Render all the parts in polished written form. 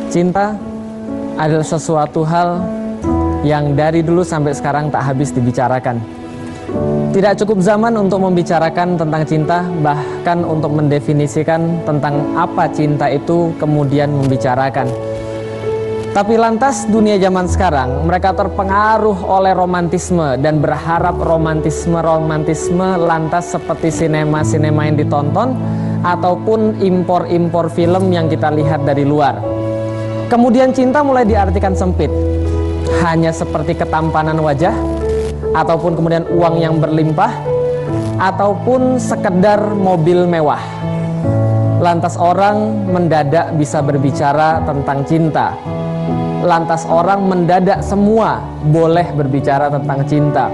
Cinta adalah sesuatu hal yang dari dulu sampai sekarang tak habis dibicarakan. Tidak cukup zaman untuk membicarakan tentang cinta, bahkan untuk mendefinisikan tentang apa cinta itu kemudian membicarakan. Tapi lantas dunia zaman sekarang mereka terpengaruh oleh romantisme dan berharap romantisme lantas seperti sinema-sinema yang ditonton ataupun impor-impor film yang kita lihat dari luar. Kemudian cinta mulai diartikan sempit, hanya seperti ketampanan wajah, ataupun kemudian uang yang berlimpah, ataupun sekedar mobil mewah. Lantas orang mendadak bisa berbicara tentang cinta. Lantas orang mendadak semua boleh berbicara tentang cinta.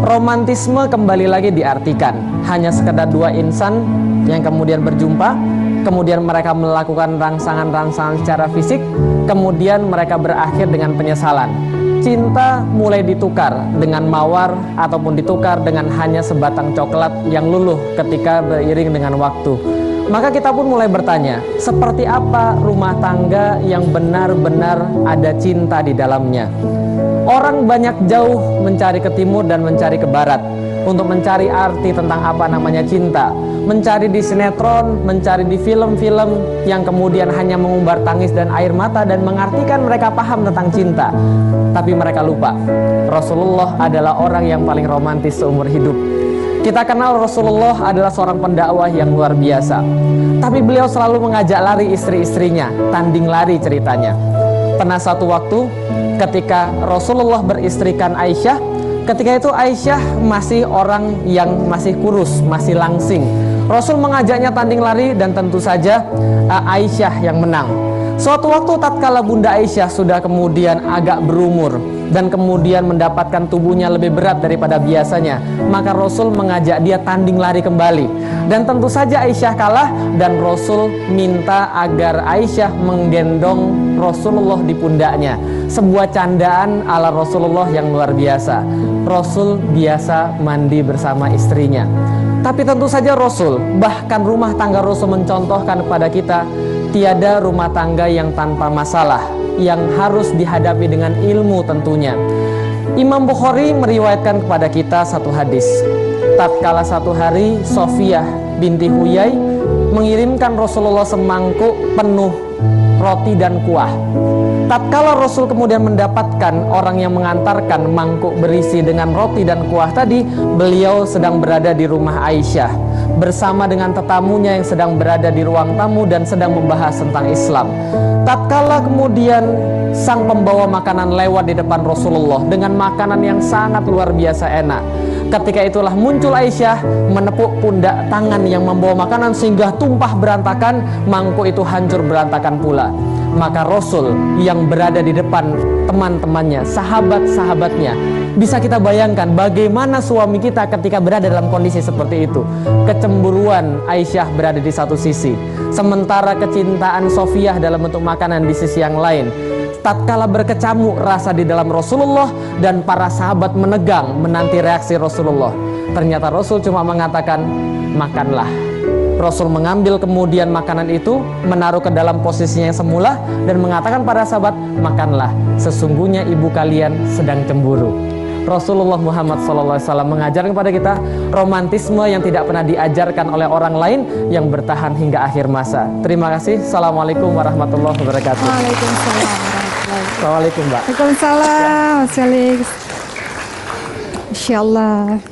Romantisme kembali lagi diartikan hanya sekedar dua insan yang kemudian berjumpa, kemudian mereka melakukan rangsangan-rangsangan secara fisik, kemudian mereka berakhir dengan penyesalan. Cinta mulai ditukar dengan mawar ataupun ditukar dengan hanya sebatang coklat yang luluh ketika beriring dengan waktu. Maka kita pun mulai bertanya, seperti apa rumah tangga yang benar-benar ada cinta di dalamnya? Orang banyak jauh mencari ke timur dan mencari ke barat untuk mencari arti tentang apa namanya cinta. Mencari di sinetron, mencari di film-film yang kemudian hanya mengumbar tangis dan air mata dan mengartikan mereka paham tentang cinta. Tapi mereka lupa, Rasulullah adalah orang yang paling romantis seumur hidup. Kita kenal Rasulullah adalah seorang pendakwah yang luar biasa. Tapi beliau selalu mengajak lari istri-istrinya, tanding lari ceritanya. Pernah satu waktu ketika Rasulullah beristrikan Aisyah, ketika itu Aisyah masih orang yang masih kurus, masih langsing. Rasul mengajaknya tanding lari dan tentu saja Aisyah yang menang. Suatu waktu tatkala Bunda Aisyah sudah kemudian agak berumur dan kemudian mendapatkan tubuhnya lebih berat daripada biasanya, maka Rasul mengajak dia tanding lari kembali. Dan tentu saja Aisyah kalah dan Rasul minta agar Aisyah menggendong Rasulullah di pundaknya. Sebuah candaan ala Rasulullah yang luar biasa. Rasul biasa mandi bersama istrinya. Tapi tentu saja Rasul, bahkan rumah tangga Rasul mencontohkan kepada kita, tiada rumah tangga yang tanpa masalah, yang harus dihadapi dengan ilmu tentunya. Imam Bukhari meriwayatkan kepada kita satu hadis. Tatkala satu hari Sofiyah binti Huyai mengirimkan Rasulullah semangkuk penuh roti dan kuah. Tatkala Rasul kemudian mendapatkan orang yang mengantarkan mangkuk berisi dengan roti dan kuah tadi, beliau sedang berada di rumah Aisyah bersama dengan tetamunya yang sedang berada di ruang tamu dan sedang membahas tentang Islam. Tatkala kemudian sang pembawa makanan lewat di depan Rasulullah dengan makanan yang sangat luar biasa enak, ketika itulah muncul Aisyah menepuk pundak tangan yang membawa makanan sehingga tumpah berantakan, mangkuk itu hancur berantakan pula. Maka Rasul yang berada di depan teman-temannya, sahabat-sahabatnya, bisa kita bayangkan bagaimana suami kita ketika berada dalam kondisi seperti itu. Kecemburuan Aisyah berada di satu sisi, sementara kecintaan Sofiyah dalam bentuk makanan di sisi yang lain. Tatkala berkecamuk rasa di dalam Rasulullah dan para sahabat menegang menanti reaksi Rasulullah. Ternyata Rasul cuma mengatakan, makanlah. Rasul mengambil kemudian makanan itu, menaruh ke dalam posisinya yang semula dan mengatakan pada sahabat, makanlah, sesungguhnya ibu kalian sedang cemburu. Rasulullah Muhammad SAW mengajarkan kepada kita romantisme yang tidak pernah diajarkan oleh orang lain yang bertahan hingga akhir masa. Terima kasih. Assalamualaikum warahmatullahi wabarakatuh. Waalaikumsalam. Assalamualaikum Mbak. Waalaikumsalam. Insyaallah.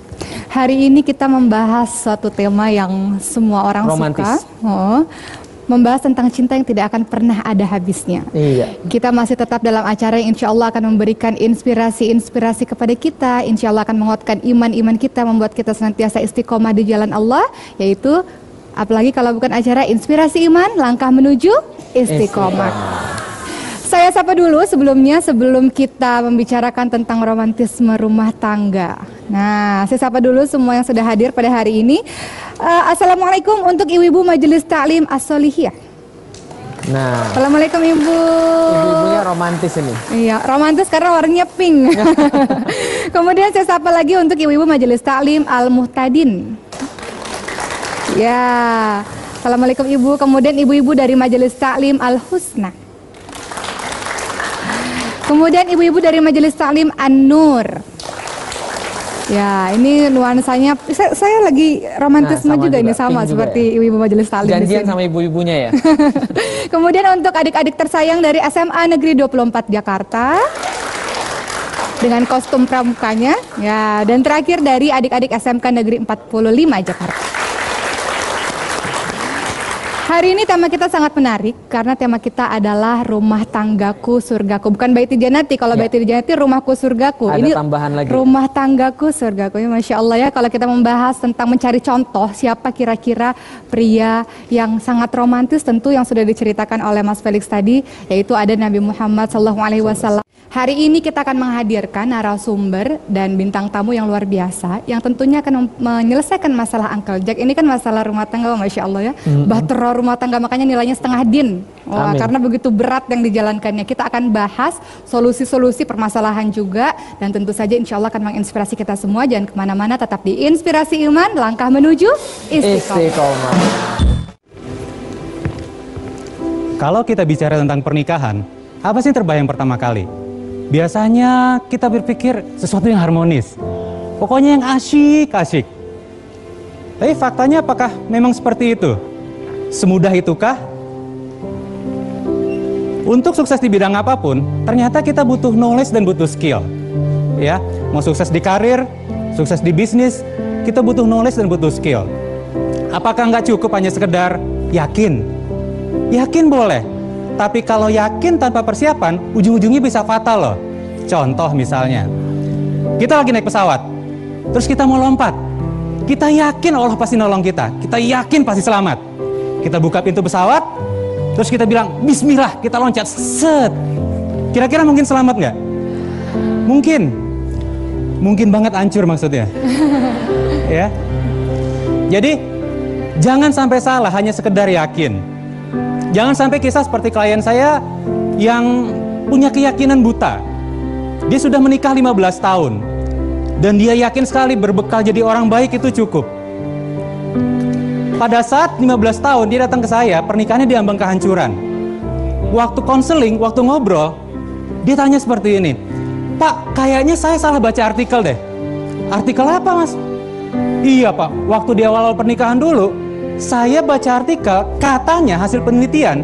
Hari ini kita membahas suatu tema yang semua orang romantis. Suka. Membahas tentang cinta yang tidak akan pernah ada habisnya. Iya. Kita masih tetap dalam acara yang insya Allah akan memberikan inspirasi-inspirasi kepada kita. Insya Allah akan menguatkan iman-iman kita, membuat kita senantiasa istiqomah di jalan Allah. Yaitu, apalagi kalau bukan acara inspirasi iman, langkah menuju istiqomah. Saya sapa dulu sebelum kita membicarakan tentang romantisme rumah tangga. Nah, saya sapa dulu semua yang sudah hadir pada hari ini. Assalamualaikum untuk ibu-ibu Majelis Ta'lim As-Solihiyah. Nah, Assalamualaikum ibu. Ibu-ibunya romantis ini. Iya, romantis karena warnanya pink. Kemudian saya sapa lagi untuk ibu-ibu Majelis Ta'lim Al-Muhtadin. Ya, assalamualaikum ibu. Kemudian ibu-ibu dari Majelis Ta'lim Al-Husna. Kemudian ibu-ibu dari Majelis Taklim An-Nur. Ya, ini nuansanya saya lagi romantisme juga ini sama seperti ibu-ibu Majelis Taklim. Janjian sama ibu-ibunya ya. Kemudian untuk adik-adik tersayang dari SMA Negeri 24 Jakarta dengan kostum pramukanya, ya, dan terakhir dari adik-adik SMK Negeri 45 Jakarta. Hari ini tema kita sangat menarik karena tema kita adalah rumah tanggaku surgaku, bukan Baiti Janati. Kalau Baiti Janati rumahku surgaku. Ada ini tambahan lagi. Rumah tanggaku surgaku. Ya, Masya Allah ya, kalau kita membahas tentang mencari contoh siapa kira-kira pria yang sangat romantis, tentu yang sudah diceritakan oleh Mas Felix tadi, yaitu ada Nabi Muhammad SAW. Hari ini kita akan menghadirkan narasumber dan bintang tamu yang luar biasa yang tentunya akan menyelesaikan masalah Uncle Jack. Ini kan masalah rumah tangga, Masya Allah ya. Bahtera rumah tangga, makanya nilainya setengah din. Wah, karena begitu berat yang dijalankannya. Kita akan bahas solusi-solusi permasalahan juga, dan tentu saja insya Allah akan menginspirasi kita semua. Jangan kemana-mana, tetap di Inspirasi Iman, langkah menuju istiqomah. Kalau kita bicara tentang pernikahan, apa sih yang terbayang pertama kali? Biasanya kita berpikir sesuatu yang harmonis, pokoknya yang asyik-asyik. Tapi faktanya apakah memang seperti itu? Semudah itukah? Untuk sukses di bidang apapun, ternyata kita butuh knowledge dan butuh skill. Ya, mau sukses di karir, sukses di bisnis, kita butuh knowledge dan butuh skill. Apakah nggak cukup hanya sekedar yakin? Yakin boleh. Tapi kalau yakin tanpa persiapan, ujung-ujungnya bisa fatal loh. Contoh misalnya, kita lagi naik pesawat, terus kita mau lompat. Kita yakin Allah pasti nolong kita. Kita yakin pasti selamat. Kita buka pintu pesawat, terus kita bilang, Bismillah, kita loncat. Set. Kira-kira mungkin selamat nggak? Mungkin. Mungkin banget hancur maksudnya. Ya. Jadi, jangan sampai salah hanya sekedar yakin. Jangan sampai kisah seperti klien saya yang punya keyakinan buta. Dia sudah menikah 15 tahun. Dan dia yakin sekali berbekal jadi orang baik itu cukup. Pada saat 15 tahun dia datang ke saya, pernikahannya diambang kehancuran. Waktu konseling, waktu ngobrol, dia tanya seperti ini, Pak, kayaknya saya salah baca artikel deh. Artikel apa, Mas? Iya, Pak, waktu di awal pernikahan dulu, saya baca artikel, katanya hasil penelitian,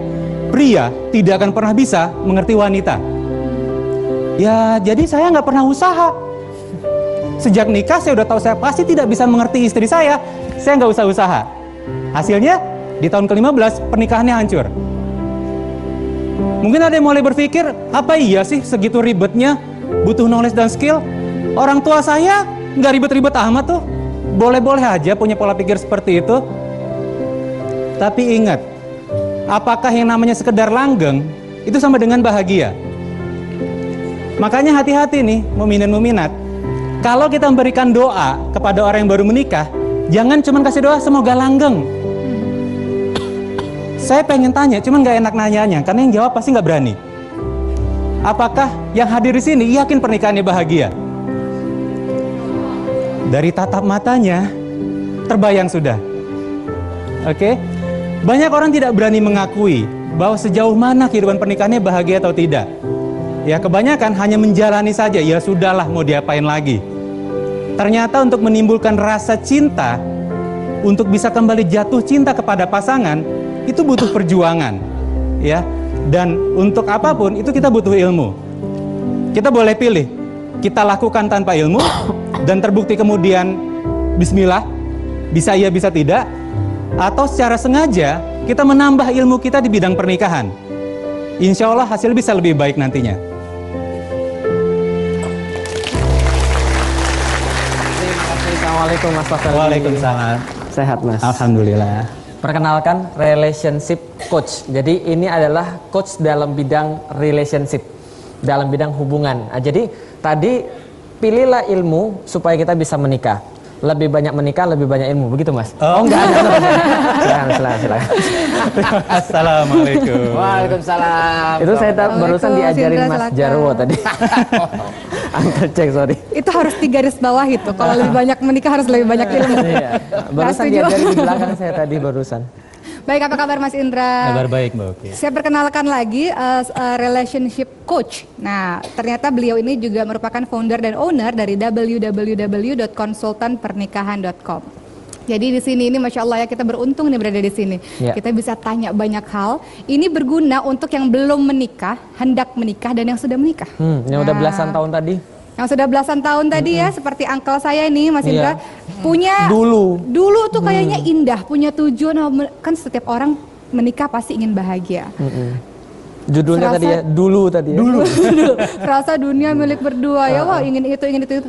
pria tidak akan pernah bisa mengerti wanita. Ya, jadi saya nggak pernah usaha. Sejak nikah saya udah tahu saya pasti tidak bisa mengerti istri saya nggak usah usaha. Hasilnya, di tahun ke-15 pernikahannya hancur. Mungkin ada yang mulai berpikir, apa iya sih segitu ribetnya, butuh knowledge dan skill? Orang tua saya nggak ribet-ribet amat tuh. Boleh-boleh aja punya pola pikir seperti itu. Tapi ingat, apakah yang namanya sekedar langgeng itu sama dengan bahagia? Makanya hati-hati nih, mu'minin-mu'minat. Kalau kita memberikan doa kepada orang yang baru menikah, jangan cuma kasih doa semoga langgeng. Saya pengen tanya, cuman nggak enak nanyanya, karena yang jawab pasti nggak berani. Apakah yang hadir di sini yakin pernikahannya bahagia? Dari tatap matanya, terbayang sudah. Oke? Banyak orang tidak berani mengakui bahwa sejauh mana kehidupan pernikahannya bahagia atau tidak. Ya, kebanyakan hanya menjalani saja, ya sudahlah mau diapain lagi. Ternyata untuk menimbulkan rasa cinta, untuk bisa kembali jatuh cinta kepada pasangan, itu butuh perjuangan. Ya, dan untuk apapun itu kita butuh ilmu. Kita boleh pilih, kita lakukan tanpa ilmu, dan terbukti kemudian bismillah, bisa iya bisa tidak, atau secara sengaja kita menambah ilmu kita di bidang pernikahan. Insya Allah hasil bisa lebih baik nantinya. Assalamualaikum Mas Fahri. Waalaikumsalam. Sehat Mas? Alhamdulillah. Perkenalkan, relationship coach. Jadi ini adalah coach dalam bidang relationship, dalam bidang hubungan. Nah, jadi tadi pilihlah ilmu supaya kita bisa menikah. Lebih banyak menikah, lebih banyak ilmu. Begitu Mas? Oh enggak ada. Silakan. Assalamualaikum. Waalaikumsalam. Itu saya barusan diajarin Mas Jarwo tadi. Uncle Jack, sorry. Itu harus di garis bawah itu. Kalau lebih banyak menikah harus lebih banyak ilmu. Iya. Barusan diajarin di belakang saya tadi barusan. Baik, apa kabar Mas Indra? Kabar baik Mbak Oki. Saya perkenalkan lagi relationship coach. Nah, ternyata beliau ini juga merupakan founder dan owner dari www.konsultanpernikahan.com. Jadi di sini ini Masya Allah ya, kita beruntung nih berada di sini. Ya. Kita bisa tanya banyak hal. Ini berguna untuk yang belum menikah, hendak menikah, dan yang sudah menikah. Yang udah belasan tahun tadi. Yang sudah belasan tahun tadi ya, seperti uncle saya ini Mas Indra, Iya. punya Dulu. tuh kayaknya indah, punya tujuan. Kan setiap orang menikah pasti ingin bahagia. Judulnya Serasa- tadi ya, dulu tadi ya. Rasa dunia milik berdua ya, wah ingin itu.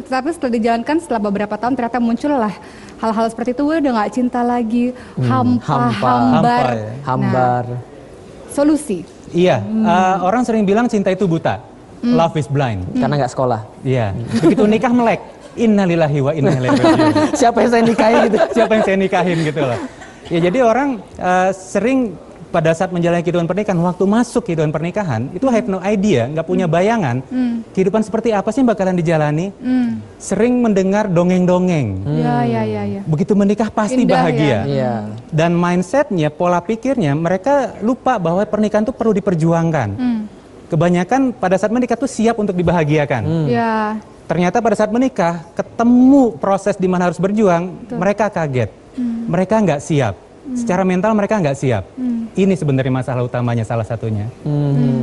Tapi setelah dijalankan, setelah beberapa tahun ternyata muncullah hal-hal seperti itu. Udah nggak cinta lagi, hambar. Hampa ya. Hambar. Nah, solusi. Iya, orang sering bilang cinta itu buta. Love is blind. Karena nggak sekolah. Iya. Begitu nikah melek. Innalillahi wa inna ilaihi raji'un. Siapa yang saya nikahi gitu? Siapa yang saya nikahin gitu loh. Ya jadi orang sering pada saat menjalani kehidupan pernikahan, waktu masuk kehidupan pernikahan itu have no idea, nggak punya bayangan kehidupan seperti apa sih yang bakalan dijalani. Sering mendengar dongeng-dongeng. Ya. Begitu menikah pasti Indah, bahagia. Iya. Dan mindsetnya, pola pikirnya, mereka lupa bahwa pernikahan itu perlu diperjuangkan. Kebanyakan pada saat menikah tuh siap untuk dibahagiakan. Ya. Ternyata pada saat menikah, ketemu proses di mana harus berjuang, mereka kaget. Mereka nggak siap. Secara mental mereka nggak siap. Ini sebenarnya masalah utamanya salah satunya.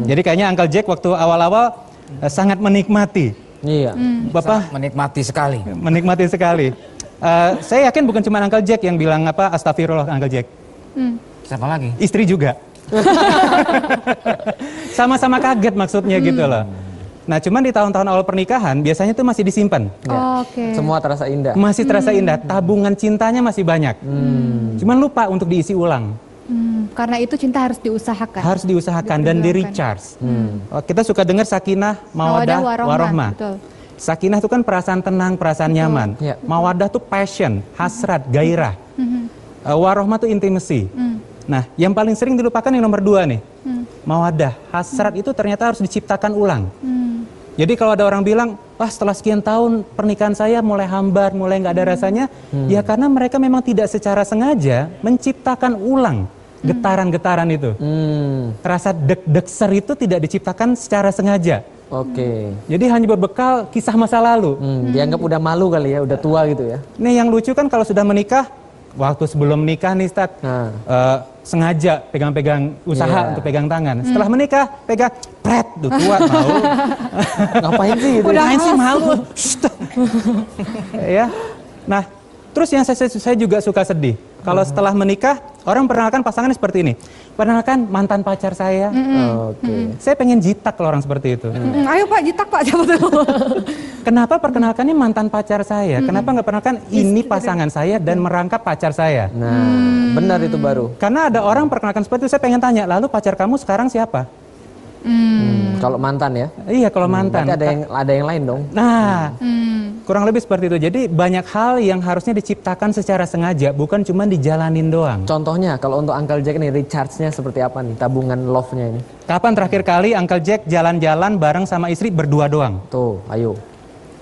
Jadi kayaknya Uncle Jack waktu awal-awal sangat menikmati. Iya. Bapak Menikmati sekali. menikmati sekali. Saya yakin bukan cuma Uncle Jack yang bilang apa astagfirullah Uncle Jack. Siapa lagi? Istri juga. Sama-sama kaget maksudnya gitu loh. Nah cuman di tahun-tahun awal pernikahan biasanya itu masih disimpan. Oke. Semua terasa indah. Masih terasa indah, tabungan cintanya masih banyak. Cuman lupa untuk diisi ulang. Karena itu cinta harus diusahakan. Harus diusahakan dan di recharge. Kita suka dengar sakinah, mawadah, warohmah. Betul. Sakinah itu kan perasaan tenang, perasaan nyaman. Ya. Mawadah tuh passion, hasrat, gairah. Warohmah tuh intimacy. Nah, yang paling sering dilupakan yang nomor 2 nih. Mawadah, hasrat itu ternyata harus diciptakan ulang. Jadi kalau ada orang bilang, wah setelah sekian tahun pernikahan saya mulai hambar, mulai nggak ada rasanya, ya karena mereka memang tidak secara sengaja menciptakan ulang getaran-getaran itu. Rasa deg-degser itu tidak diciptakan secara sengaja. Oke. Jadi hanya berbekal kisah masa lalu. Dianggap udah malu kali ya, udah tua gitu ya. Nih yang lucu kan kalau sudah menikah, waktu sebelum menikah nih Stat, sengaja pegang-pegang usaha untuk pegang tangan. Setelah menikah, pegang, pret, tuh kuat mau. Ngapain sih gitu? Ngapain sih malu? Ya. Nah, terus yang saya juga suka sedih. Kalau setelah menikah, orang perkenalkan pasangannya seperti ini. Perkenalkan mantan pacar saya. Oke. Saya pengen jitak kalau orang seperti itu. Ayo Pak, jitak Pak, coba tuh. Kenapa perkenalkannya mantan pacar saya? Kenapa nggak perkenalkan ini pasangan saya dan merangkap pacar saya? Nah, benar itu baru. Karena ada orang perkenalkan seperti itu, saya pengen tanya, lalu pacar kamu sekarang siapa? Kalau mantan ya. Iya, kalau mantan. Berarti ada yang lain dong. Nah, kurang lebih seperti itu. Jadi banyak hal yang harusnya diciptakan secara sengaja, bukan cuma dijalanin doang. Contohnya kalau untuk Uncle Jack nih recharge-nya seperti apa nih? Tabungan love-nya ini. Kapan terakhir kali Uncle Jack jalan-jalan bareng sama istri berdua doang? Tuh, ayo.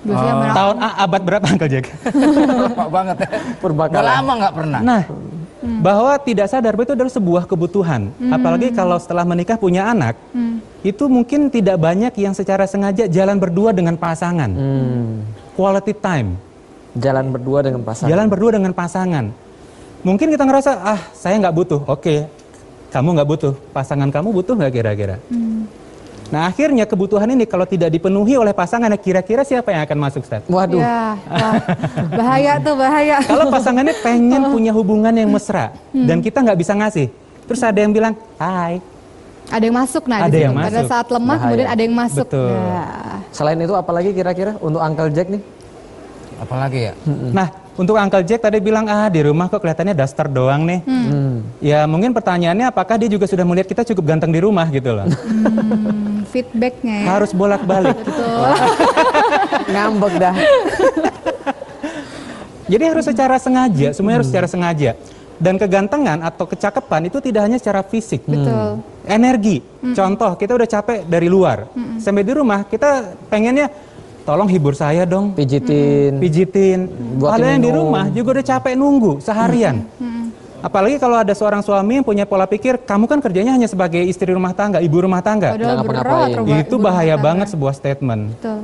Biasanya mana? Tahun abad berapa Uncle Jack? Lama banget ya. Purbakala. Udah lama nggak pernah. Nah, bahwa tidak sadar bahwa itu adalah sebuah kebutuhan. Apalagi kalau setelah menikah punya anak, itu mungkin tidak banyak yang secara sengaja jalan berdua dengan pasangan. Quality time. Jalan berdua dengan pasangan. Jalan berdua dengan pasangan. Mungkin kita ngerasa, saya nggak butuh. Oke, kamu nggak butuh. Pasangan kamu butuh nggak kira-kira? Nah akhirnya kebutuhan ini kalau tidak dipenuhi oleh pasangan, kira-kira siapa yang akan masuk, Ustaz? Waduh. Ya, wah, bahaya tuh, bahaya. Kalau pasangannya pengen punya hubungan yang mesra dan kita nggak bisa ngasih, terus ada yang bilang, hai. Ada yang masuk, nah Ada di situ. yang Pada masuk. saat lemah Bahaya. kemudian ada yang masuk. Betul. Nah, Selain itu apalagi kira-kira untuk Uncle Jack nih? Apalagi ya? Nah untuk Uncle Jack tadi bilang, di rumah kok kelihatannya daster doang nih. Ya mungkin pertanyaannya apakah dia juga sudah melihat kita cukup ganteng di rumah gitu loh. feedbacknya ya. Harus bolak-balik. Ngambek dah. Jadi harus secara sengaja, semuanya harus secara sengaja. Dan kegantengan atau kecakapan itu tidak hanya secara fisik. Betul. Energi. Contoh, kita udah capek dari luar. Sampai di rumah, kita pengennya, tolong hibur saya dong. Pijitin. Pijitin. Buatin Padahal yang di minum. rumah juga udah capek nunggu seharian. Apalagi kalau ada seorang suami yang punya pola pikir, kamu kan kerjanya hanya sebagai istri rumah tangga, ibu rumah tangga. Padahal Nggak berat ngapa-ngapain. rumah- Itu ibu bahaya rumah tangga. banget sebuah statement. Betul.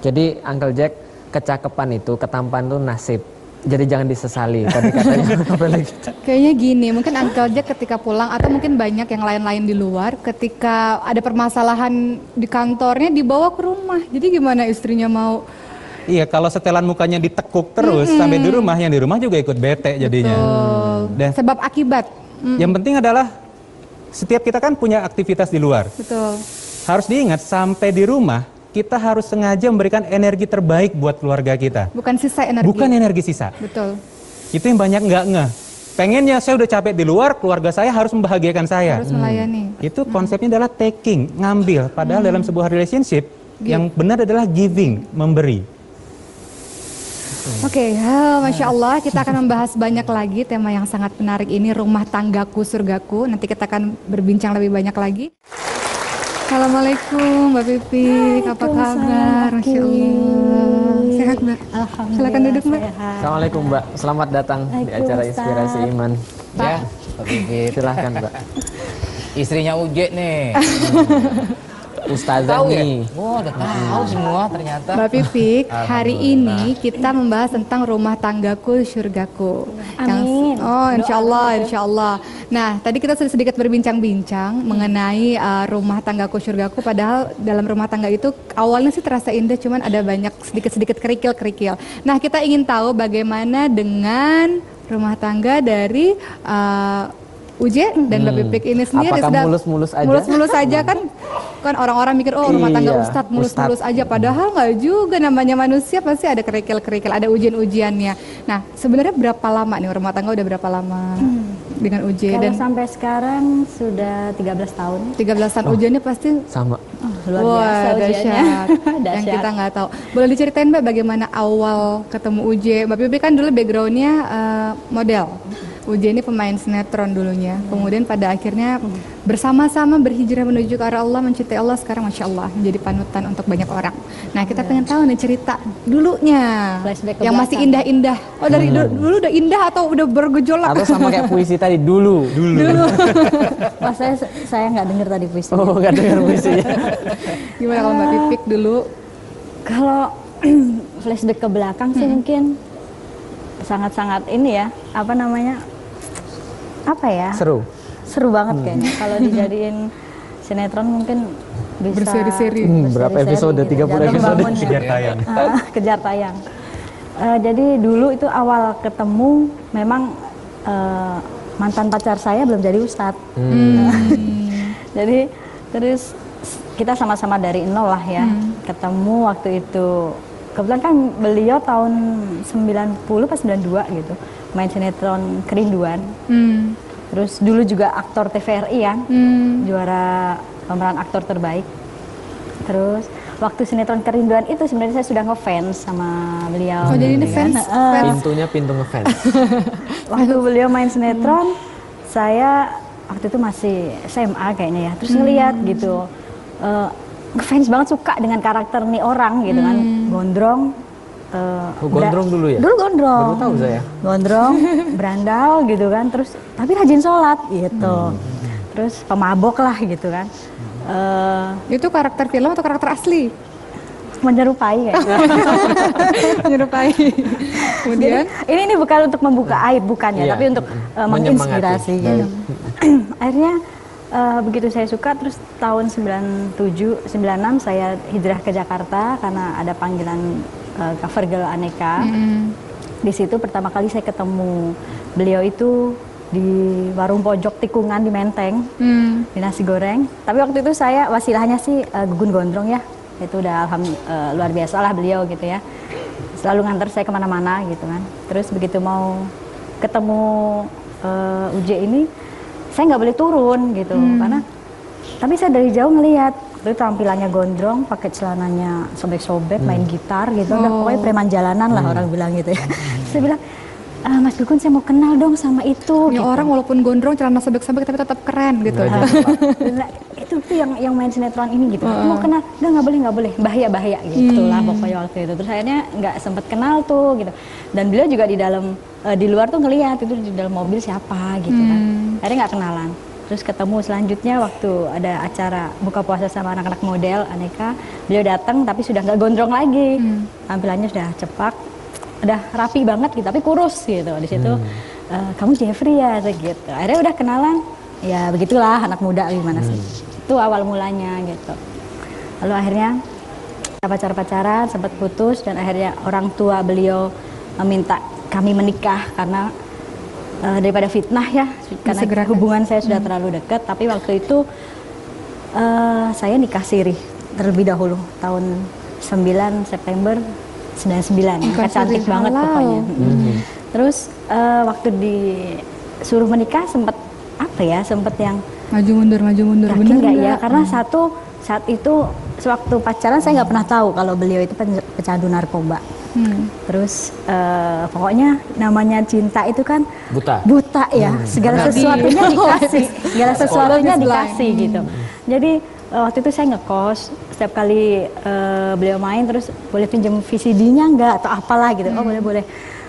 Jadi Uncle Jack, kecakapan itu, ketampanan itu nasib. Jadi jangan disesali. Tadi katanya apa lagi? Kayaknya gini, mungkin Uncle Jack ketika pulang atau mungkin banyak yang lain-lain di luar, ketika ada permasalahan di kantornya dibawa ke rumah. Jadi gimana istrinya mau? Iya, kalau setelan mukanya ditekuk terus sampai di rumah, yang di rumah juga ikut bete jadinya. Dan Sebab akibat. yang penting adalah setiap kita kan punya aktivitas di luar. Betul. Harus diingat sampai di rumah kita harus sengaja memberikan energi terbaik buat keluarga kita. Bukan sisa energi. Bukan energi sisa. Betul. Itu yang banyak nggak ngeh. Pengennya saya udah capek di luar, keluarga saya harus membahagiakan saya. Harus melayani. Itu konsepnya adalah taking, ngambil. Padahal dalam sebuah relationship yang benar adalah giving, memberi. Oke, Masya Allah, kita akan membahas banyak lagi tema yang sangat menarik ini, rumah tanggaku, surgaku. Nanti kita akan berbincang lebih banyak lagi. Assalamualaikum Mbak Pipi, apa kabar? Masya Allah. Sehat Mbak? Alhamdulillah. Silakan duduk Mbak. Sehat. Assalamualaikum Mbak, selamat datang di acara Inspirasi Iman. Ya, Pak Pipit. Silahkan Mbak. Istrinya Uje nih. Ustazah Tahu ya? nih. Wah, udah tahu semua ternyata. Mbak Pipik, hari Alhamdulillah. ini kita membahas tentang rumah tanggaku, surgaku. Amin. Insya Allah, Insya Allah. Nah, tadi kita sudah sedikit berbincang-bincang mengenai rumah tanggaku, surgaku. Padahal dalam rumah tangga itu awalnya sih terasa indah, cuman ada banyak sedikit-sedikit kerikil-kerikil. Nah, kita ingin tahu bagaimana dengan rumah tangga dari Uje dan Mbak Pipik ini sendiri. Apakah sudah mulus-mulus aja? mulus-mulus aja kan orang-orang mikir oh rumah tangga Iya, ustadz mulus-mulus aja, padahal nggak juga, namanya manusia pasti ada kerikil-kerikil, ada ujian-ujiannya. Nah, sebenarnya berapa lama nih rumah tangga, udah berapa lama dengan Uje? Kalau Dan sampai sekarang sudah 13 tahun. 13 tahun ujiannya pasti Sama. Luar wah, biasa ujiannya. dahsyat. Yang Dahsyat. kita nggak tahu. Boleh diceritain Mbak bagaimana awal ketemu Uje? Mbak Pipi kan dulu backgroundnya model. Uje ini pemain sinetron dulunya. Kemudian pada akhirnya bersama-sama berhijrah menuju ke arah Allah, mencintai Allah, sekarang Masya Allah menjadi panutan untuk banyak orang. Nah, kita pengen tahu nih cerita dulunya Flashback ke yang masih belakang. indah-indah. Oh, dari dulu udah indah atau udah bergejolak? Atau sama kayak puisi tadi, dulu. Wah, saya nggak dengar tadi puisi. Oh, gak dengar puisi. Gimana kalau Mbak Pipik dulu? Kalau flashback ke belakang sih mungkin sangat-sangat ini ya, apa namanya? Apa ya? Seru. Seru banget kayaknya. Kalau dijadiin sinetron mungkin bisa Berseri-seri. Berapa berseri-seri episode? 30 Jatuh episode? bangun ya. Kejar tayang. Kejar tayang. Jadi dulu itu awal ketemu memang mantan pacar saya belum jadi ustadz. Jadi terus kita sama-sama dari nol lah ya. Ketemu waktu itu. Kebetulan kan beliau tahun 90 pas 92 gitu. Main sinetron Kerinduan. Terus dulu juga aktor TVRI kan. Juara pemeran aktor terbaik. Terus waktu sinetron Kerinduan itu sebenarnya saya sudah ngefans sama beliau. Oh, jadi ini gitu kan. fans. Pintunya pintu ngefans. Waktu beliau main sinetron, saya waktu itu masih SMA kayaknya ya. Terus ngeliat gitu, ngefans banget, suka dengan karakter nih orang gitu kan, gondrong. Oh, gondrong dulu ya? Dulu gondrong. Baru tahu saya. Gondrong, berandal gitu kan. Terus tapi rajin sholat gitu. Terus pemabok lah gitu kan. Itu karakter film atau karakter asli? Menyerupai ya. Menyerupai. Kemudian Ini bukan untuk membuka aib, bukan ya, Iya. tapi untuk menginspirasi gitu. Akhirnya begitu saya suka, terus tahun 97, 96 saya hijrah ke Jakarta karena ada panggilan cover girl aneka. Di situ pertama kali saya ketemu beliau itu di warung pojok tikungan di Menteng, di nasi goreng. Tapi waktu itu saya wasilahnya sih Gugun Gondrong ya. Itu udah luar biasa lah beliau gitu ya, selalu nganter saya kemana-mana gitu kan. Terus begitu mau ketemu Uje ini, saya nggak boleh turun gitu karena, tapi saya dari jauh ngelihat itu tampilannya gondrong, pakai celananya sobek-sobek, main gitar gitu, udah pokoknya preman jalanan lah orang bilang gitu ya. Saya bilang, Mas Gugun, saya mau kenal dong sama itu. ini gitu. orang walaupun gondrong celana sobek-sobek tapi tetap keren gitu. Nah, itu itu yang main sinetron ini gitu. Aku mau kenal, nggak boleh, bahaya gitu lah pokoknya waktu itu. Terus akhirnya nggak sempet kenal tuh gitu. Dan beliau juga di luar tuh ngelihat itu di dalam mobil siapa gitu kan. Akhirnya nggak kenalan. Terus ketemu selanjutnya waktu ada acara buka puasa sama anak-anak model aneka, beliau datang tapi sudah nggak gondrong lagi, tampilannya sudah cepak, udah rapi banget gitu, tapi kurus gitu. Di situ kamu Jeffrey ya, gitu. Akhirnya udah kenalan, ya begitulah anak muda gimana sih. Itu awal mulanya gitu. Lalu akhirnya pacar-pacaran, sempat putus dan akhirnya orang tua beliau meminta kami menikah karena daripada fitnah ya, karena hubungan saya sudah terlalu dekat. Tapi waktu itu saya nikah siri terlebih dahulu tahun 9 September 99, nikah cantik banget pokoknya. Terus waktu disuruh menikah sempat yang maju mundur yakin bener nggak ya, karena saat itu sewaktu pacaran saya nggak pernah tahu kalau beliau itu pecandu narkoba. Terus pokoknya namanya cinta itu kan buta ya, segala sesuatunya dikasih, gitu. Jadi waktu itu saya ngekos, setiap kali beliau main terus boleh pinjam VCD-nya nggak atau apalah gitu. Oh boleh.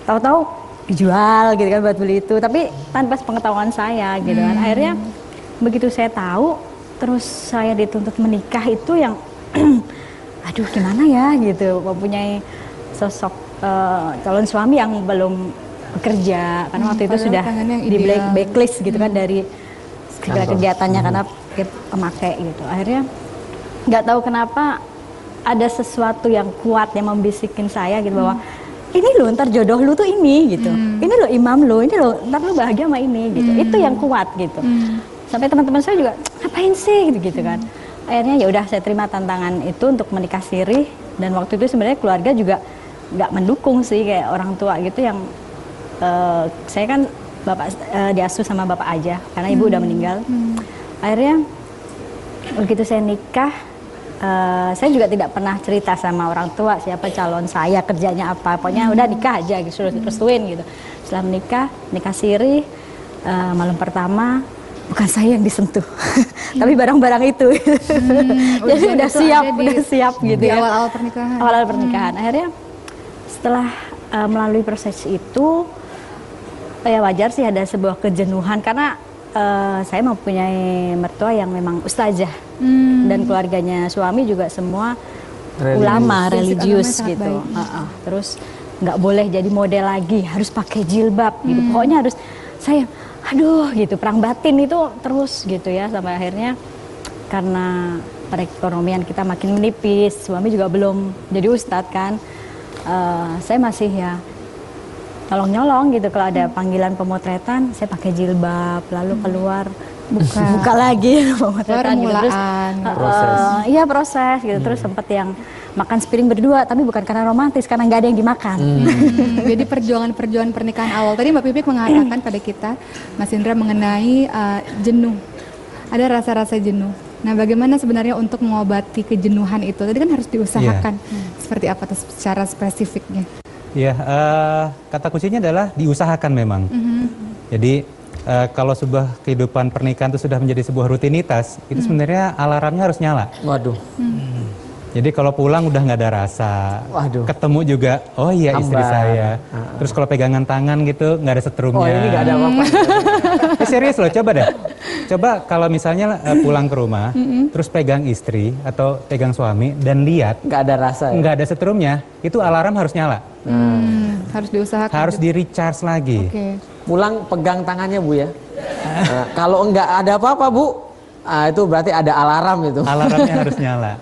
Tahu-tahu dijual gitu kan buat beli itu, tapi tanpa pengetahuan saya gitu kan. Akhirnya begitu saya tahu, terus saya dituntut menikah itu yang aduh gimana ya gitu, mempunyai sosok calon suami yang belum bekerja karena waktu itu sudah di blacklist gitu kan dari segala kegiatannya karena pemakai gitu. Akhirnya nggak tahu kenapa ada sesuatu yang kuat yang membisikin saya gitu bahwa ini loh ntar jodoh lu tuh ini gitu, ini loh imam lu, ini loh ntar lu bahagia sama ini gitu. Itu yang kuat gitu. Sampai teman-teman saya juga ngapain sih gitu kan. Akhirnya ya udah saya terima tantangan itu untuk menikah siri, dan waktu itu sebenarnya keluarga juga nggak mendukung sih, kayak orang tua gitu yang saya kan bapak diasuh sama bapak aja karena ibu udah meninggal. Akhirnya begitu saya nikah, saya juga tidak pernah cerita sama orang tua siapa calon saya, kerjanya apa, pokoknya udah nikah aja gitu, suruh restuin gitu. Setelah nikah siri, malam pertama bukan saya yang disentuh, tapi barang-barang itu. Jadi udah siap gitu di ya. Awal-awal pernikahan. Akhirnya setelah melalui proses itu, ya wajar sih ada sebuah kejenuhan karena saya mempunyai mertua yang memang ustazah dan keluarganya suami juga semua ulama religius gitu. Terus nggak boleh jadi model lagi, harus pakai jilbab gitu. Pokoknya harus saya aduh gitu, perang batin itu terus gitu ya, sampai akhirnya karena perekonomian kita makin menipis, suami juga belum jadi ustadz kan, saya masih ya tolong nyolong gitu kalau ada panggilan pemotretan, saya pakai jilbab lalu keluar buka lagi pemotretan gitu. Terus iya proses gitu. Terus sempat yang makan sepiring berdua, tapi bukan karena romantis, karena nggak ada yang dimakan. Jadi perjuangan pernikahan awal. Tadi Mbak Pipik mengatakan pada kita, Mas Indra, mengenai jenuh. Ada rasa-rasa jenuh. Nah, bagaimana sebenarnya untuk mengobati kejenuhan itu? Tadi kan harus diusahakan. Seperti apa secara spesifiknya? Ya, kata kuncinya adalah diusahakan memang. Jadi kalau sebuah kehidupan pernikahan itu sudah menjadi sebuah rutinitas, itu sebenarnya alarmnya harus nyala. Waduh. Jadi kalau pulang udah nggak ada rasa, ketemu juga, oh iya istri saya. Terus kalau pegangan tangan gitu nggak ada setrumnya. Oh ini nggak ada apa-apa. Serius loh, coba deh. Coba kalau misalnya pulang ke rumah, terus pegang istri atau pegang suami dan lihat nggak ada rasa, nggak ada setrumnya, itu alarm harus nyala. Harus diusahakan. Harus di recharge lagi. Pulang pegang tangannya Bu ya. Kalau nggak ada apa-apa Bu, itu berarti ada alarm itu. Alarmnya harus nyala.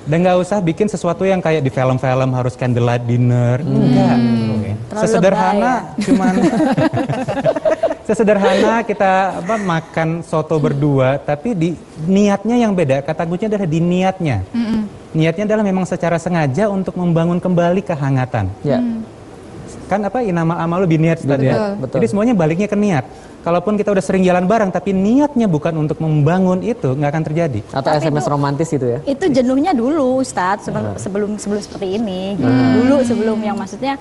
Dan nggak usah bikin sesuatu yang kayak di film-film harus candlelight dinner. Enggak. Sesederhana cuman sesederhana kita makan soto berdua, tapi di niatnya yang beda. Kata kuncinya adalah di niatnya. Niatnya adalah memang secara sengaja untuk membangun kembali kehangatan. Kan inamal amalu biniat tadi ya. Jadi semuanya baliknya ke niat. Kalaupun kita udah sering jalan bareng, tapi niatnya bukan untuk membangun, itu nggak akan terjadi. Atau tapi SMS romantis gitu ya? Itu jenuhnya dulu, Ustadz, sebelum seperti ini. Gitu. Dulu sebelum yang maksudnya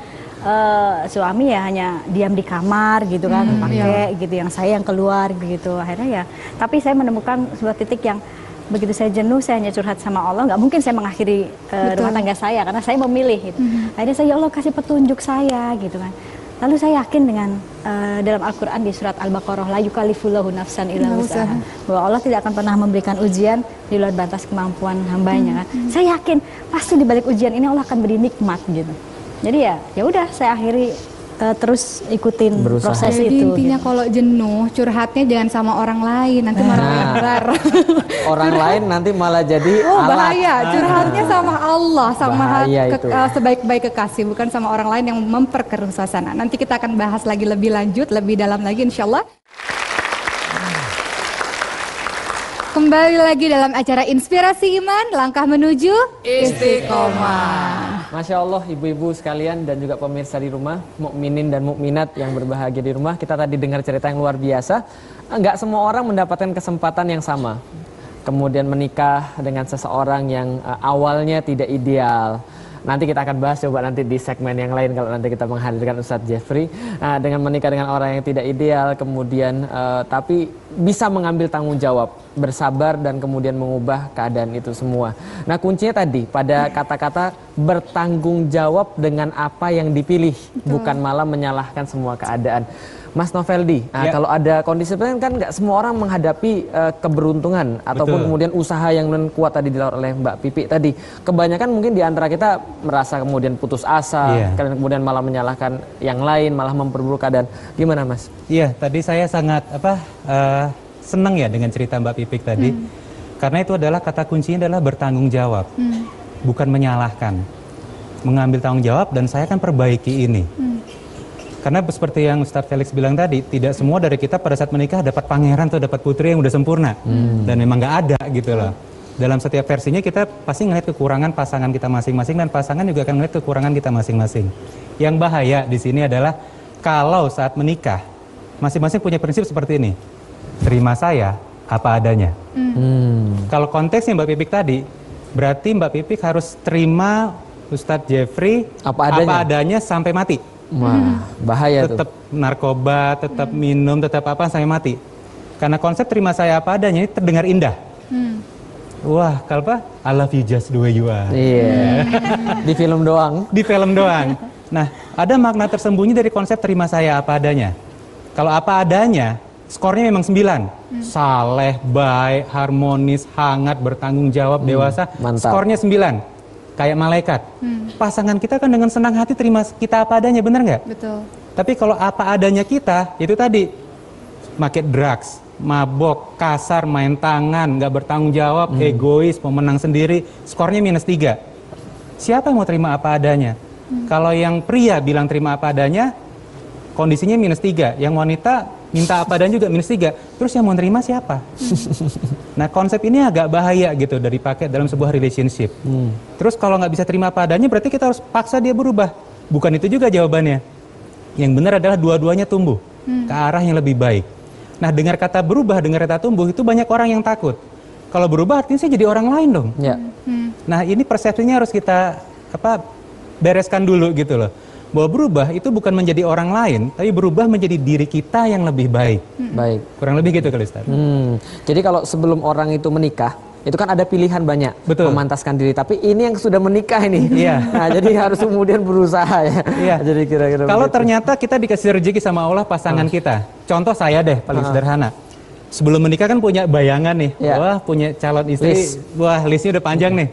suami ya hanya diam di kamar gitu kan, pakai gitu, yang saya yang keluar gitu. Akhirnya ya, tapi saya menemukan sebuah titik yang begitu saya jenuh, saya hanya curhat sama Allah, nggak mungkin saya mengakhiri rumah tangga saya karena saya memilih gitu. Akhirnya saya, ya Allah kasih petunjuk saya gitu kan. Lalu saya yakin dengan dalam Al-Quran di surat Al-Baqarah, la yukallifullahu nafsan illa wus'aha, bahwa Allah tidak akan pernah memberikan ujian di luar batas kemampuan hambanya kan. Saya yakin pasti di balik ujian ini Allah akan beri nikmat gitu. Jadi ya udah saya akhiri terus ikutin proses Jadi itu. intinya kalau jenuh, curhatnya jangan sama orang lain, nanti malah benar. Orang lain nanti malah jadi alat. Bahaya, curhatnya sama Allah, sama Bahaya itu. sebaik-baik kekasih, bukan sama orang lain yang memperkeruh suasana. Nanti kita akan bahas lagi lebih lanjut, lebih dalam lagi insya Allah. Kembali lagi dalam acara Inspirasi Iman, langkah menuju Istiqomah. Masya Allah, ibu-ibu sekalian dan juga pemirsa di rumah, mukminin dan mukminat yang berbahagia di rumah. Kita tadi dengar cerita yang luar biasa. Enggak semua orang mendapatkan kesempatan yang sama. Kemudian menikah dengan seseorang yang awalnya tidak ideal. Nanti kita akan bahas coba nanti di segmen yang lain kalau nanti kita menghadirkan Ustadz Jeffrey. Dengan menikah dengan orang yang tidak ideal, kemudian tapi bisa mengambil tanggung jawab, bersabar dan kemudian mengubah keadaan itu semua. Nah kuncinya tadi pada kata-kata bertanggung jawab dengan apa yang dipilih, bukan malah menyalahkan semua keadaan. Mas Noveldi, kalau ada kondisi seperti kan nggak semua orang menghadapi keberuntungan ataupun kemudian usaha yang kuat tadi dilakukan oleh Mbak Pipi tadi. Kebanyakan mungkin di antara kita merasa kemudian putus asa, kemudian malah menyalahkan yang lain, malah memperburuk keadaan. Gimana Mas? Iya, tadi saya sangat senang ya dengan cerita Mbak Pipik tadi. Karena itu adalah kata kuncinya adalah bertanggung jawab, bukan menyalahkan. Mengambil tanggung jawab dan saya akan perbaiki ini. Karena seperti yang Ustadz Felix bilang tadi, tidak semua dari kita pada saat menikah dapat pangeran atau dapat putri yang udah sempurna. Dan memang nggak ada gitu loh. Dalam setiap versinya kita pasti ngeliat kekurangan pasangan kita masing-masing dan pasangan juga akan ngeliat kekurangan kita masing-masing. Yang bahaya di sini adalah kalau saat menikah, masing-masing punya prinsip seperti ini. Terima saya apa adanya. Kalau konteksnya Mbak Pipik tadi, berarti Mbak Pipik harus terima Ustadz Jeffrey apa adanya sampai mati. Wah, bahaya tetap narkoba, tetap minum, tetap apa sampai mati. Karena konsep terima saya apa adanya ini terdengar indah. Wah, kalau apa? I love you just the way you are. Iya. Di film doang. Di film doang. Nah, ada makna tersembunyi dari konsep terima saya apa adanya. Kalau apa adanya, skornya memang 9. Saleh, baik, harmonis, hangat, bertanggung jawab, dewasa. Mantap. Skornya 9. Kayak malaikat. Pasangan kita kan dengan senang hati terima kita apa adanya, bener nggak? Betul. Tapi kalau apa adanya kita, itu tadi, pakai drugs, mabok, kasar, main tangan, nggak bertanggung jawab, egois, pemenang sendiri, skornya -3. Siapa yang mau terima apa adanya? Kalau yang pria bilang terima apa adanya, kondisinya -3. Yang wanita minta apa adanya juga -3. Terus yang mau terima siapa? Nah konsep ini agak bahaya gitu dari pakai dalam sebuah relationship. Terus kalau nggak bisa terima apa adanya, berarti kita harus paksa dia berubah. Bukan itu juga jawabannya. Yang benar adalah dua-duanya tumbuh ke arah yang lebih baik. Nah dengar kata berubah, dengar kata tumbuh, itu banyak orang yang takut. Kalau berubah artinya saya jadi orang lain dong. Nah ini persepsinya harus kita bereskan dulu gitu loh. Bahwa berubah itu bukan menjadi orang lain, tapi berubah menjadi diri kita yang lebih baik. Baik. Kurang lebih gitu kali Ustaz. Jadi kalau sebelum orang itu menikah, itu kan ada pilihan banyak. Betul. Memantaskan diri. Tapi ini yang sudah menikah ini. Iya. Nah, jadi harus kemudian berusaha ya. Iya. Jadi kira-kira kalau begitu. ternyata kita dikasih rezeki sama Allah pasangan kita. Contoh saya deh paling sederhana. Sebelum menikah kan punya bayangan nih, wah punya calon istri, wah listnya udah panjang nih.